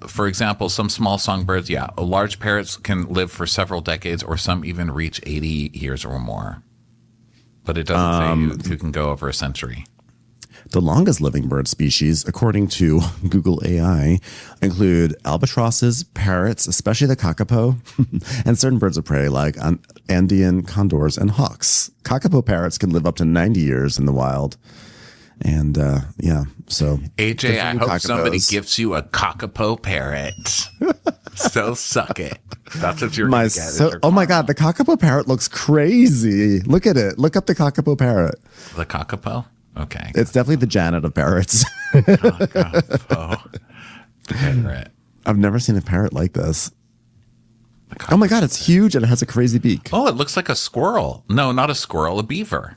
A: For example, some small songbirds, large parrots can live for several decades, or some even reach 80 years or more. But it doesn't say who can go over a century.
B: The longest living bird species, according to Google AI, include albatrosses, parrots, especially the kakapo, and certain birds of prey like Andean condors and hawks. Kakapo parrots can live up to 90 years in the wild. And so
A: AJ, I hope somebody gives you a kakapo parrot. So suck it. That's what you're gonna get.
B: Oh my God, the kakapo parrot looks crazy. Look at it. Look up the kakapo parrot.
A: The kakapo? Okay.
B: It's definitely the Janet of parrots.
A: Kakapo parrot.
B: I've never seen a parrot like this. Oh my God, it's huge and it has a crazy beak.
A: Oh, it looks like a squirrel. No, not a squirrel, a beaver.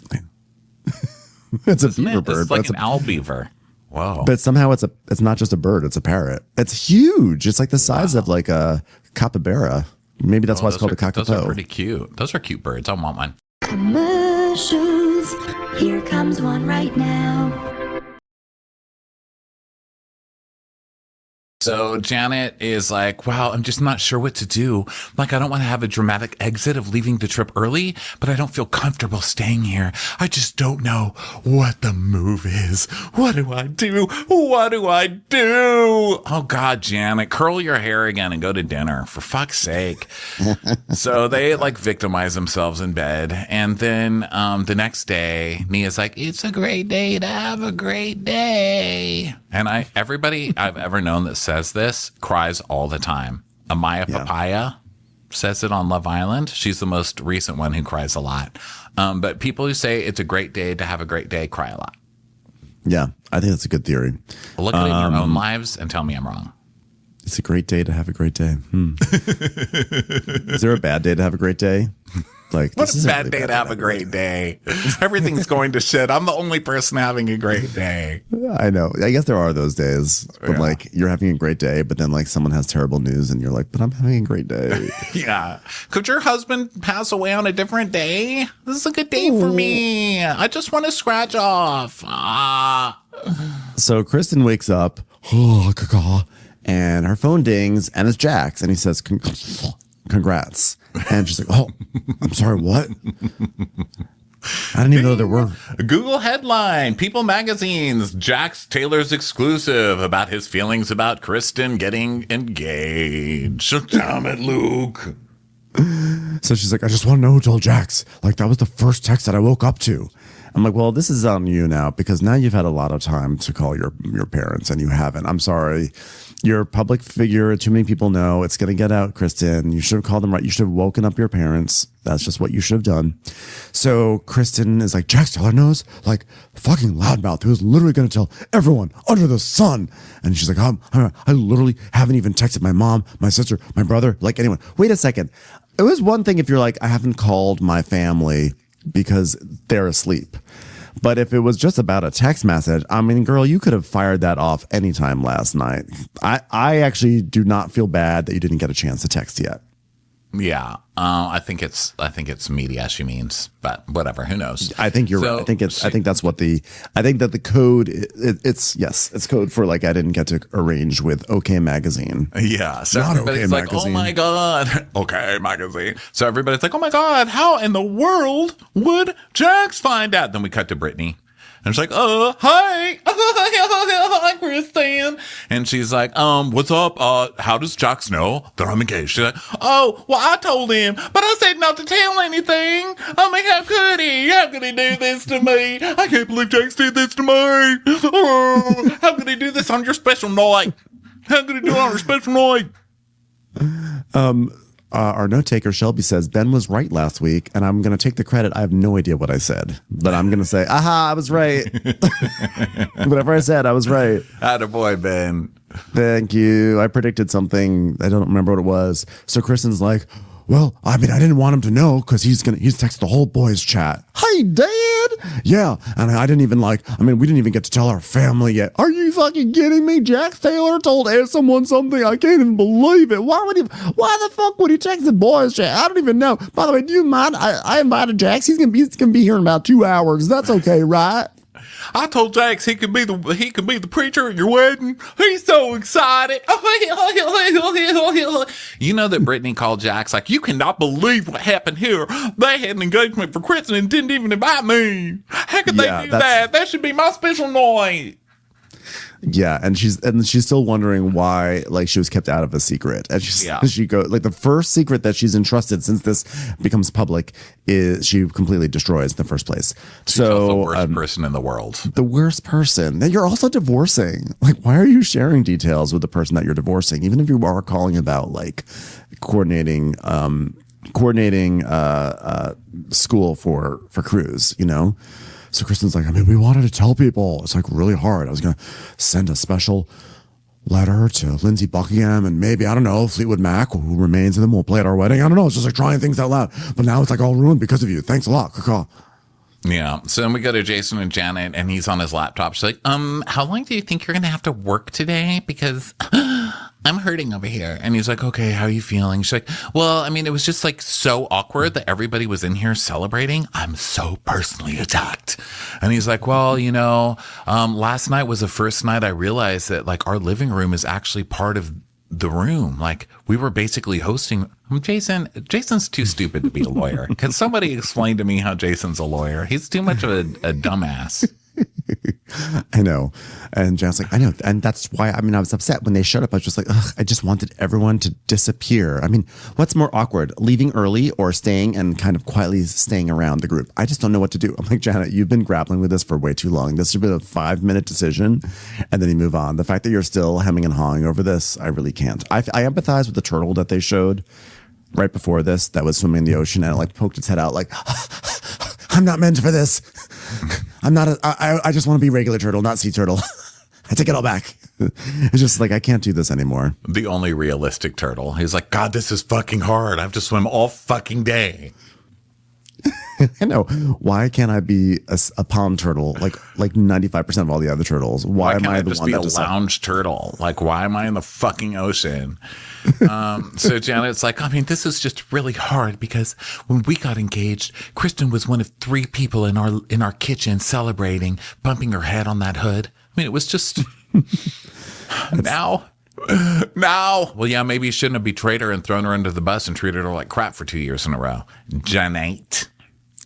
B: It's a beaver bird.
A: It's like an owl beaver. Whoa.
B: But somehow it's not just a bird, it's a parrot. It's huge. It's like the size of like a capybara. Maybe that's why it's called a kakapo.
A: Those are pretty cute. Those are cute birds. I want one.
E: Commercials. Here comes one right now.
A: So Janet is like, wow, I'm just not sure what to do. Like, I don't want to have a dramatic exit of leaving the trip early, but I don't feel comfortable staying here. I just don't know what the move is. What do I do? What do I do? Oh God, Janet, curl your hair again and go to dinner, for fuck's sake. So they like victimize themselves in bed. And then the next day, Nia's like, it's a great day to have a great day. And everybody I've ever known that says this cries all the time. Amaya Papaya says it on Love Island. She's the most recent one who cries a lot. But people who say it's a great day to have a great day cry a lot.
B: Yeah, I think that's a good theory.
A: Look at it in your own lives and tell me I'm wrong.
B: It's a great day to have a great day. Is there a bad day to have a great day? Like,
A: What
B: this
A: a
B: is
A: bad
B: really
A: day to have a great day. Everything's going to shit. I'm the only person having a great day.
B: I know. I guess there are those days, but
A: Yeah.
B: like you're having a great day, but then like someone has terrible news and you're like, but I'm having a great day.
A: Yeah. Could your husband pass away on a different day? This is a good day for me. I just want to scratch off.
B: So Kristen wakes up, and her phone dings, and it's Jax, and he says, congrats. And she's like, oh, I'm sorry, what? I didn't even know there were.
A: Google headline, People Magazine's Jax Taylor's exclusive about his feelings about Kristen getting engaged. Damn it, Luke.
B: So she's like, I just want to know who told Jax. Like, that was the first text that I woke up to. I'm like, well, this is on you now because now you've had a lot of time to call your parents and you haven't. I'm sorry. You're a public figure. Too many people know. It's going to get out, Kristen. You should have called them right. You should have woken up your parents. That's just what you should have done. So Kristen is like, Jax Taylor knows? Like, fucking loudmouth who's literally going to tell everyone under the sun. And she's like, I literally haven't even texted my mom, my sister, my brother, like anyone. Wait a second. It was one thing if you're like, I haven't called my family because they're asleep. But if it was just about a text message, I mean, girl, you could have fired that off anytime last night. I actually do not feel bad that you didn't get a chance to text yet.
A: Yeah. I think it's media she means, but whatever. Who knows?
B: I think you're right. I think that the code it's code for like I didn't get to arrange with OK Magazine.
A: Yeah. So
B: Not
A: everybody's
B: OK
A: like,
B: Magazine.
A: oh my God. Okay, magazine. So everybody's like, oh my God, how in the world would Jax find out? Then we cut to Brittany. And she's like, hi. Hi, Kristen. And she's like, what's up? How does Jax know that I'm engaged? She's like, oh, well, I told him, but I said not to tell anything. I mean, how could he? How could he do this to me? I can't believe Jax did this to me. Oh, how could he do this on your special night? How could he do it on your special night?
B: Our note taker Shelby says Ben was right last week, and I'm going to take the credit. I have no idea what I said, but I'm going to say, aha, I was right. Whatever I said, I was right.
A: Attaboy, Ben.
B: Thank you. I predicted something. I don't remember what it was. So Kristen's like, well, I mean, I didn't want him to know because he's texted the whole boys chat. Hey, Dad. Yeah. And I didn't even we didn't even get to tell our family yet. Are you fucking kidding me? Jax Taylor told someone something. I can't even believe it. Why the fuck would he text the boys chat? I don't even know. By the way, do you mind? I invited Jax. He's going to be here in about 2 hours. That's okay, right?
A: I told Jax he could be the preacher at your wedding. He's so excited. You know that Brittany called Jax like, you cannot believe what happened here. They had an engagement for Kristen and didn't even invite me. How could they do that? That should be my special night.
B: Yeah, and she's still wondering why she was kept out of a secret. And she goes the first secret that she's entrusted since this becomes public is she completely destroys in the first place.
A: She's the worst person in the world. The
B: worst person. Then you're also divorcing. Like, why are you sharing details with the person that you're divorcing? Even if you are calling about coordinating school for Cruz, you know? So Kristen's like, we wanted to tell people. It's really hard. I was going to send a special letter to Lindsey Buckingham and maybe, I don't know, Fleetwood Mac, who remains, and then we'll play at our wedding. I don't know. It's just trying things out loud. But now it's all ruined because of you. Thanks a lot. Caw.
A: Yeah. So then we go to Jason and Janet, and he's on his laptop. She's like, how long do you think you're going to have to work today? Because I'm hurting over here. And he's like, okay, how are you feeling? She's like, well, it was just so awkward that everybody was in here celebrating. I'm so personally attacked. And he's like, well, last night was the first night I realized that our living room is actually part of the room. We were basically hosting. Jason's too stupid to be a lawyer. Can somebody explain to me how Jason's a lawyer? He's too much of a dumbass.
B: I know. And Jan's like, I know. And that's why, I was upset when they showed up. I was just like, ugh, I just wanted everyone to disappear. What's more awkward, leaving early or staying and kind of quietly staying around the group? I just don't know what to do. I'm like, Janet, you've been grappling with this for way too long. This should be a 5-minute decision. And then you move on. The fact that you're still hemming and hawing over this, I really can't. I empathize with the turtle that they showed right before this that was swimming in the ocean and it poked its head out I'm not meant for this. I just want to be regular turtle, not sea turtle. I take it all back. It's just I can't do this anymore.
A: The only realistic turtle. He's like, God, this is fucking hard. I have to swim all fucking day.
B: I know. Why can't I be a pond turtle like 95% of all the other turtles? Why am I the
A: just
B: one
A: be
B: that
A: a
B: just
A: lounge turtle? Like, why am I in the fucking ocean? So Janet's like, I mean, this is just really hard because when we got engaged, Kristen was one of 3 people in our kitchen celebrating, bumping her head on that hood. I mean, it was just now. Well, yeah, maybe you shouldn't have betrayed her and thrown her under the bus and treated her like crap for 2 years in a row. Janet.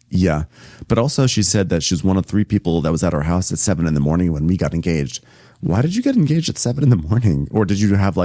B: Yeah. But also she said that she was one of 3 people that was at our house at 7 in the morning when we got engaged. Why did you get engaged at 7 in the morning? Or did you have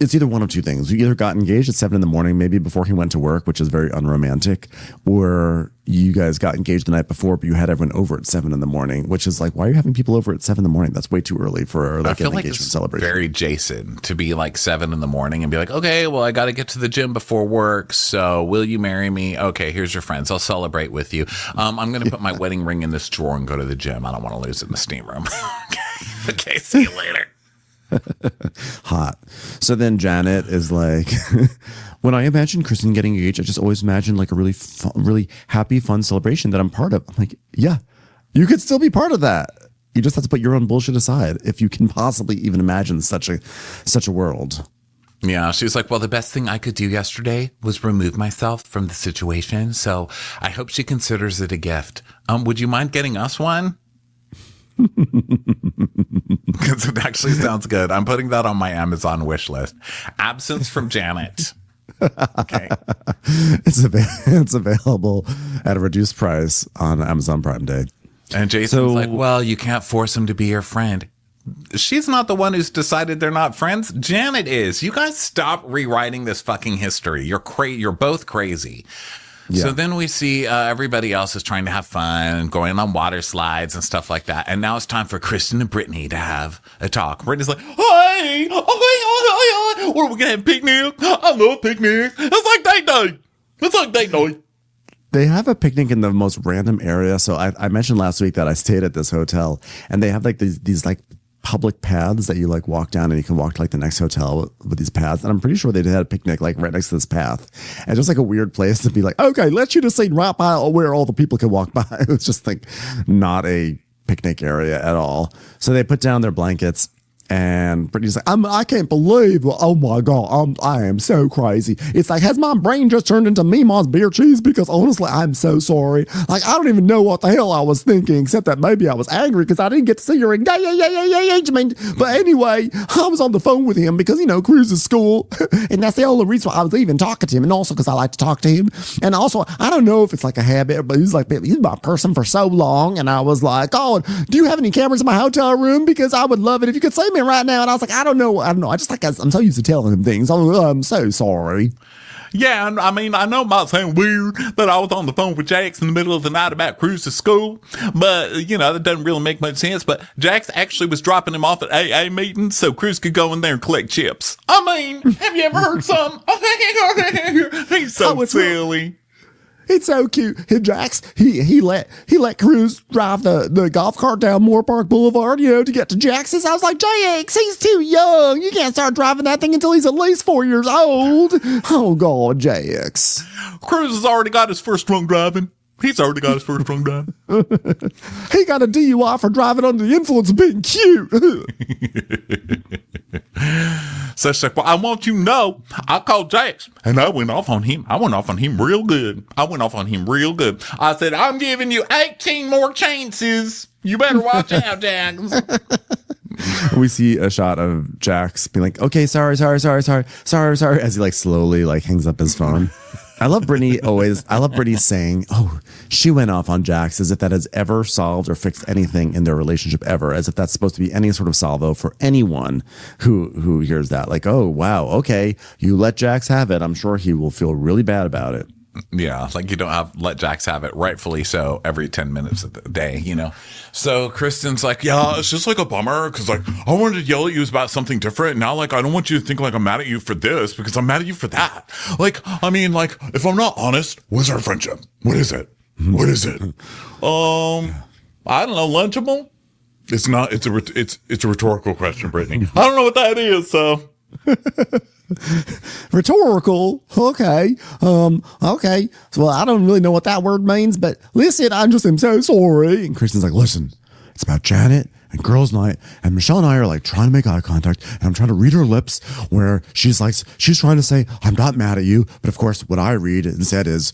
B: it's either one of 2 things. You either got engaged at 7 in the morning, maybe before he went to work, which is very unromantic, or you guys got engaged the night before, but you had everyone over at 7 in the morning, which is like, why are you having people over at 7 in the morning? That's way too early for an engagement celebration.
A: Very Jason to be like 7 in the morning and be like, okay, well, I got to get to the gym before work. So will you marry me? Okay, here's your friends. I'll celebrate with you. I'm going to put my wedding ring in this drawer and go to the gym. I don't want to lose it in the steam room. Okay, see you later.
B: Hot. So then Janet is like, when I imagine Kristen getting engaged, I just always imagine like a really fun, really happy, fun celebration that I'm part of. I'm like, yeah, you could still be part of that. You just have to put your own bullshit aside if you can possibly even imagine such a world.
A: Yeah, she's like, well, the best thing I could do yesterday was remove myself from the situation. So I hope she considers it a gift. Would you mind getting us one? Because it actually sounds good. I'm putting that on my Amazon wish list. Absence from Janet. Okay.
B: It's available at a reduced price on Amazon Prime Day.
A: And Jason's like, well, you can't force him to be your friend. She's not the one who's decided they're not friends. Janet is. You guys stop rewriting this fucking history. You're both crazy. Yeah. So then we see everybody else is trying to have fun, going on water slides and stuff like that. And now it's time for Kristen and Brittany to have a talk. Brittany's like, hey, what are we going to have, picnic? I love picnics. It's like date night.
B: They have a picnic in the most random area. So I mentioned last week that I stayed at this hotel and they have like these like public paths that you like walk down and you can walk to like the next hotel with these paths. And I'm pretty sure they had a picnic like right next to this path. And just like a weird place to be like, okay, let's shoot a scene right by where all the people can walk by. It's just like not a picnic area at all. So they put down their blankets. And Brittany's like, I can't believe, oh my God, I am so crazy. It's like, has my brain just turned into Mima's beer cheese? Because honestly, I'm so sorry. Like, I don't even know what the hell I was thinking, except that maybe I was angry because I didn't get to see her engagement. But anyway, I was on the phone with him because, Cruz is school. And that's the only reason why I was even talking to him. And also because I like to talk to him. And also, I don't know if it's like a habit, but he's my person for so long. And I was like, oh, do you have any cameras in my hotel room? Because I would love it if you could see me right now. And I was like, I don't know. I just like, I'm so used to telling him things. I'm so sorry.
C: Yeah, I mean, I know it might sound weird that I was on the phone with Jax in the middle of the night about Cruz to school, but, that doesn't really make much sense. But Jax actually was dropping him off at AA meetings so Cruz could go in there and collect chips. I mean, have you ever heard something? He's so silly.
B: It's so cute. Jax, he let Cruz drive the golf cart down Moore Park Boulevard, to get to Jax's. I was like, Jax, he's too young. You can't start driving that thing until he's at least 4 years old. Oh, God, Jax.
C: Cruz has already got his first drunk driving. He's already got his first drunk driving.
B: He got a DUI for driving under the influence of being cute.
C: So she's like, well, I want you to know, I called Jax, and I went off on him. Real good. I said, I'm giving you 18 more chances. You better watch out, Jax.
B: We see a shot of Jax being like, okay, sorry, as he like slowly like hangs up his phone. I love Brittany saying, oh, she went off on Jax, as if that has ever solved or fixed anything in their relationship ever, as if that's supposed to be any sort of salvo for anyone who hears that. Like, oh, wow, okay, you let Jax have it. I'm sure he will feel really bad about it.
A: Yeah, like you don't let Jax have it, rightfully so, every 10 minutes of the day, So Kristen's like,
C: yeah, it's just like a bummer because like I wanted to yell at you about something different. Now, like, I don't want you to think like I'm mad at you for this because I'm mad at you for that. Like, I mean, like, if I'm not honest, what's our friendship? What is it? What is it? I don't know, lunchable? It's not. It's a rhetorical question, Brittany. I don't know what that is, so.
B: Rhetorical. Okay. Okay. So, well, I don't really know what that word means, but listen, I just am so sorry. And Kristen's like, listen, it's about Janet and girls' night. And Michelle and I are like trying to make eye contact. And I'm trying to read her lips where she's trying to say, I'm not mad at you. But of course, what I read instead is,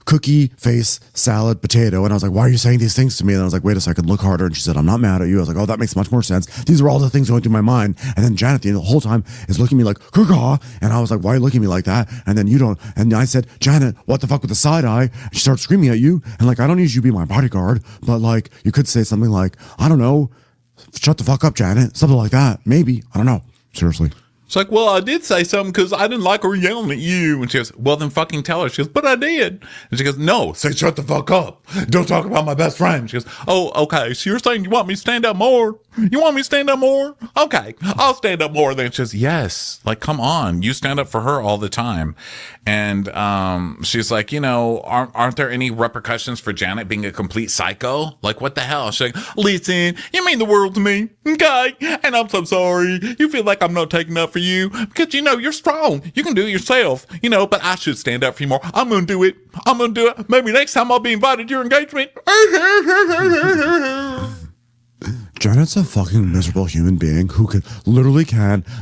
B: cookie, face, salad, potato. And I was like, why are you saying these things to me? And I was like, wait a second, look harder. And she said, I'm not mad at you. I was like, oh, that makes much more sense. These are all the things going through my mind. And then Janet, the whole time, is looking at me like, caw. And I was like, why are you looking at me like that? And then you don't. And I said, Janet, what the fuck with the side eye? And she started screaming at you. And like, I don't need you to be my bodyguard, but like, you could say something like, I don't know, shut the fuck up, Janet. Something like that. Maybe. I don't know. Seriously.
A: It's like, well, I did say something because I didn't like her yelling at you. And she goes, well, then fucking tell her. She goes, but I did. And she goes, no, say shut the fuck up. Don't talk about my best friend. She goes, oh, okay. So you're saying you want me to stand up more? You want me to stand up more? Okay, I'll stand up more. Then she goes, yes. Like, come on. You stand up for her all the time. And she's like, you know, aren't there any repercussions for Janet being a complete psycho? Like, what the hell? She's like, listen, you mean the world to me. Okay. And I'm so sorry. You feel like I'm not taking up for you because, you know, you're strong. You can do it yourself, you know, but I should stand up for you more. I'm going to do it. I'm going to do it. Maybe next time I'll be invited to your engagement.
B: Janet's a fucking miserable human being who can.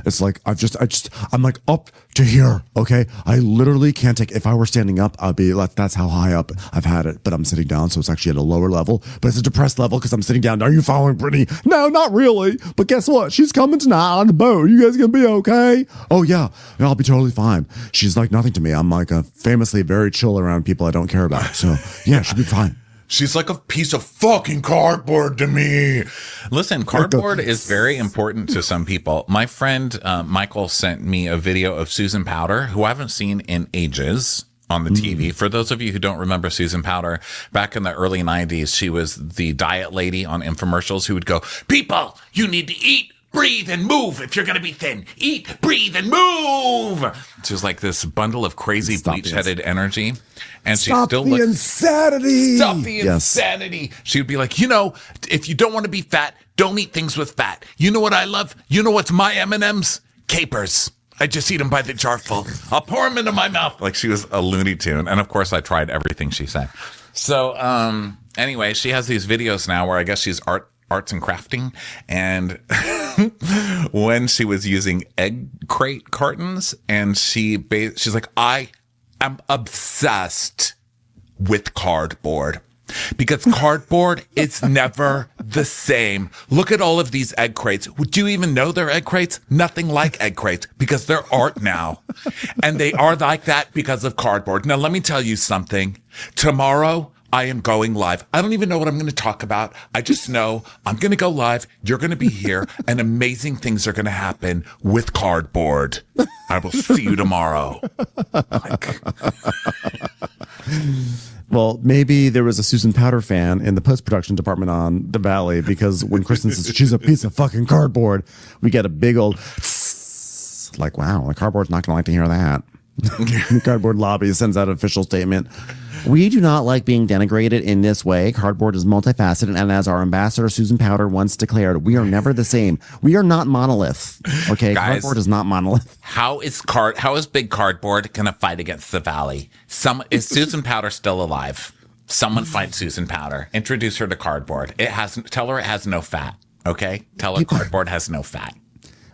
B: It's like, I'm like up to here. Okay. I literally can't take, if I were standing up, I'd be like, that's how high up I've had it, but I'm sitting down. So it's actually at a lower level, but it's a depressed level because I'm sitting down. Are you following Brittany? No, not really. But guess what? She's coming tonight on the boat. You guys gonna be okay? Oh yeah. I'll be totally fine. She's like nothing to me. I'm like a famously very chill around people I don't care about. So yeah, she'll be fine.
C: She's like a piece of fucking cardboard to me.
A: Listen, cardboard is very important to some people. My friend Michael sent me a video of Susan Powter, who I haven't seen in ages on the TV. For those of you who don't remember Susan Powter, back in the early 90s, she was the diet lady on infomercials who would go, people, you need to eat, breathe, and move if you're going to be thin. Eat, breathe, and move. She was like this bundle of crazy bleach-headed energy. And she still looks...
B: insanity.
A: Stop the insanity. She would be like, you know, if you don't want to be fat, don't eat things with fat. You know what I love? You know what's my M&Ms? Capers. I just eat them by the jarful. I'll pour them into my mouth. Like she was a Looney Tune. And of course, I tried everything she said. So anyway, she has these videos now where I guess she's arts and crafting. And when she was using egg crate cartons, and she's like, I'm obsessed with cardboard because cardboard is never the same. Look at all of these egg crates. Would you even know they're egg crates? Nothing like egg crates because they're art now. And they are like that because of cardboard. Now, let me tell you something. Tomorrow, I am going live. I don't even know what I'm going to talk about. I just know I'm going to go live. You're going to be here and amazing things are going to happen with cardboard. I will see you tomorrow.
B: Well, maybe there was a Susan Powter fan in the post-production department on The Valley because when Kristen says she's a piece of fucking cardboard, we get a big old like, wow, the cardboard's not going to like to hear that. The cardboard lobby sends out an official statement. We do not like being denigrated in this way. Cardboard is multifaceted, and as our ambassador Susan Powter once declared, we are never the same. We are not monolith. Okay, guys, cardboard is not monolith.
A: How is big cardboard gonna fight against the Valley? Is Susan Powter still alive? Someone fight Susan Powter. Introduce her to cardboard. Tell her it has no fat. Okay, tell her cardboard has no fat.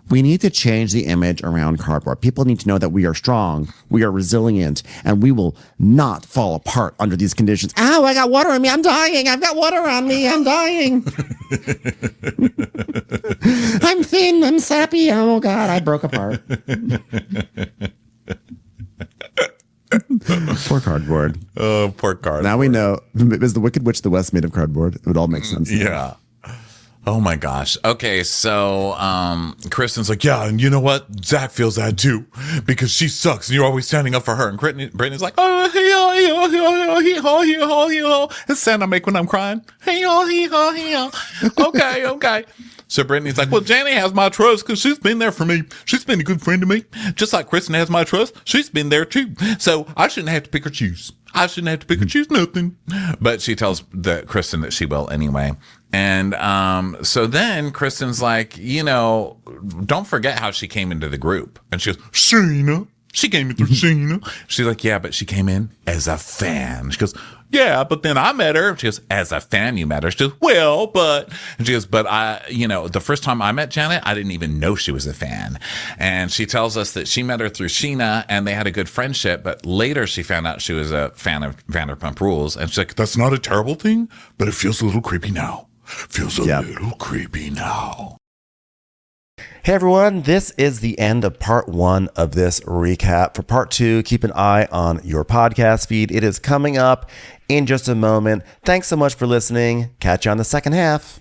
B: We need to change the image around cardboard. People need to know that we are strong, we are resilient, and we will not fall apart under these conditions. Ow, I got water on me. I'm dying. I've got water on me. I'm dying. I'm thin. I'm sappy. Oh, God, I broke apart. Poor cardboard.
A: Oh, poor cardboard.
B: Now we know. Is the Wicked Witch of the West made of cardboard? It would all make sense.
A: Yeah. Oh my gosh. Okay, so Kristen's like, yeah, and you know what? Zach feels that too because she sucks, and you're always standing up for her. And Brittany's like, oh, the sound I make when I'm crying. Okay. So Brittany's like, well, Janny has my trust because she's been there for me. She's been a good friend to me. Just like Kristen has my trust, she's been there too. So I shouldn't have to pick her choose. I shouldn't have to pick and choose nothing. But she tells Kristen that she will anyway. And so then Kristen's like, don't forget how she came into the group. And she goes, Shayna. She came in through Shayna. She's like, yeah, but she came in as a fan. She goes, yeah, but then I met her. She goes, as a fan, you met her. She goes, well, but, and she goes, but the first time I met Janet, I didn't even know she was a fan. And she tells us that she met her through Sheena and they had a good friendship, but later she found out she was a fan of Vanderpump Rules. And she's like,
C: That's not a terrible thing, but it feels a little creepy now. Feels a little creepy now.
F: Hey everyone, this is the end of part 1 of this recap. For part 2, keep an eye on your podcast feed. It is coming up in just a moment. Thanks so much for listening. Catch you on the second half.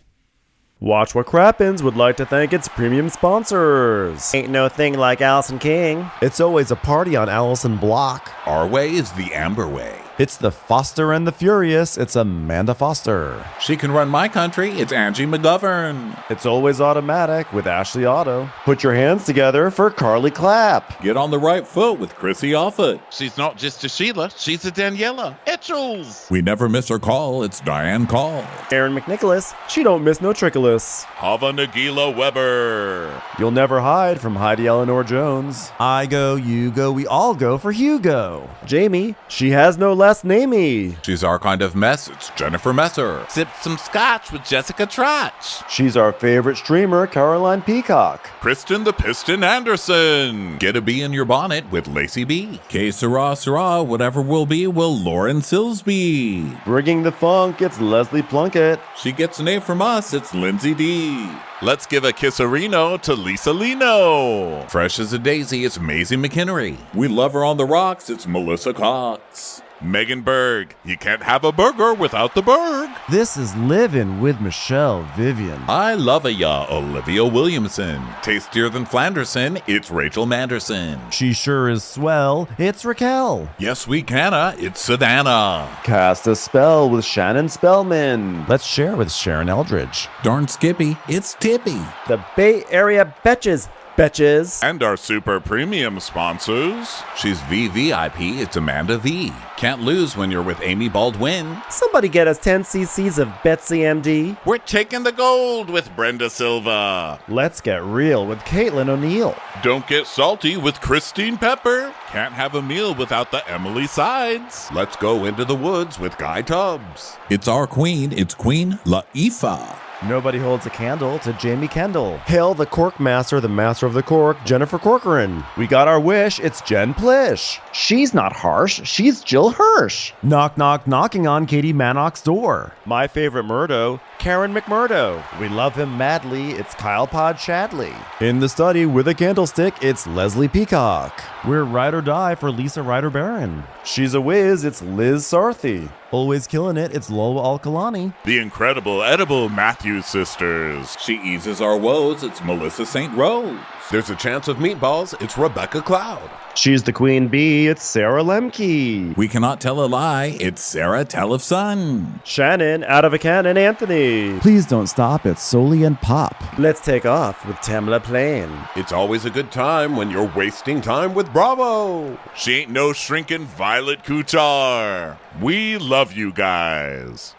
B: Watch What Crappens would like to thank its premium sponsors.
F: Ain't no thing like Allison King.
B: It's always a party on Allison Block.
A: our way is the Amber way.
B: It's the Foster and the Furious. It's Amanda Foster.
A: She can run my country. It's Angie McGovern.
B: It's always automatic with Ashley Auto. Put your hands together for Carly Clapp.
A: Get on the right foot with Chrissy Offutt.
D: She's not just a Sheila, she's a Daniela. Etchels.
A: We never miss her call. It's Diane Call.
B: Aaron McNicholas. She don't miss no trickolas.
C: Hava Nagila Weber.
B: You'll never hide from Heidi Eleanor Jones. I go, you go, we all go for Hugo. Jamie. She has no last namey.
A: She's our kind of mess. It's Jennifer Messer.
D: Sip some scotch with Jessica Trotch.
B: She's our favorite streamer, Caroline Peacock.
C: Kristen the Piston Anderson.
A: Get a bee in your bonnet with Lacey B. Que sera, whatever will be, will Lauren Silsby.
B: Bringing the funk, it's Leslie Plunkett.
A: She gets an A from us. It's Lindsay D.
C: Let's give a kisserino to Lisa Lino.
A: Fresh as a daisy, it's Maisie McHenry. We love her on the rocks. It's Melissa Cox.
C: Megan Berg. You can't have a burger without the Berg.
B: This is Livin' with Michelle Vivian.
A: I love ya, Olivia Williamson. Tastier than Flanderson, it's Rachel Manderson.
B: She sure is swell. It's Raquel.
A: Yes, we canna, it's Savannah.
B: Cast a spell with Shannon Spellman. Let's share with Sharon Eldridge.
A: Darn Skippy, it's Tippy.
B: The Bay Area Betches. Betches.
C: And our super premium sponsors.
A: She's VVIP, it's Amanda V. Can't lose when you're with Amy Baldwin.
B: Somebody get us 10 cc's of Betsy MD.
C: We're taking the gold with Brenda Silva.
B: Let's get real with Caitlin O'Neill.
C: Don't get salty with Christine Pepper. Can't have a meal without the Emily Sides.
A: Let's go into the woods with Guy Tubbs. It's our queen, it's Queen Laifah.
B: Nobody holds a candle to Jamie Kendall. Hail the Cork Master, the Master of the Cork, Jennifer Corcoran. We got our wish, it's Jen Plish. She's not harsh, she's Jill Hirsch. Knock, knock, knocking on Katie Manock's door. My favorite Murdo, Karen McMurdo. We love him madly, it's Kyle Pod Shadley. In the study with a candlestick, it's Leslie Peacock. We're ride or die for Lisa Ryder Barron. She's a whiz, it's Liz Sarthy. Always killing it, it's Lola Alkalani.
C: The incredible edible Matthews sisters.
A: She eases our woes, it's Melissa St. Rose. There's a chance of meatballs, it's Rebecca Cloud.
B: She's the queen bee, it's Sarah Lemke.
A: We cannot tell a lie, it's Sarah Telefson.
B: Shannon, out of a cannon, Anthony. Please don't stop, it's Soli and Pop. Let's take off with Tamla Plain.
C: It's always a good time when you're wasting time with Bravo. She ain't no shrinking Violet Kuchar. We love you guys.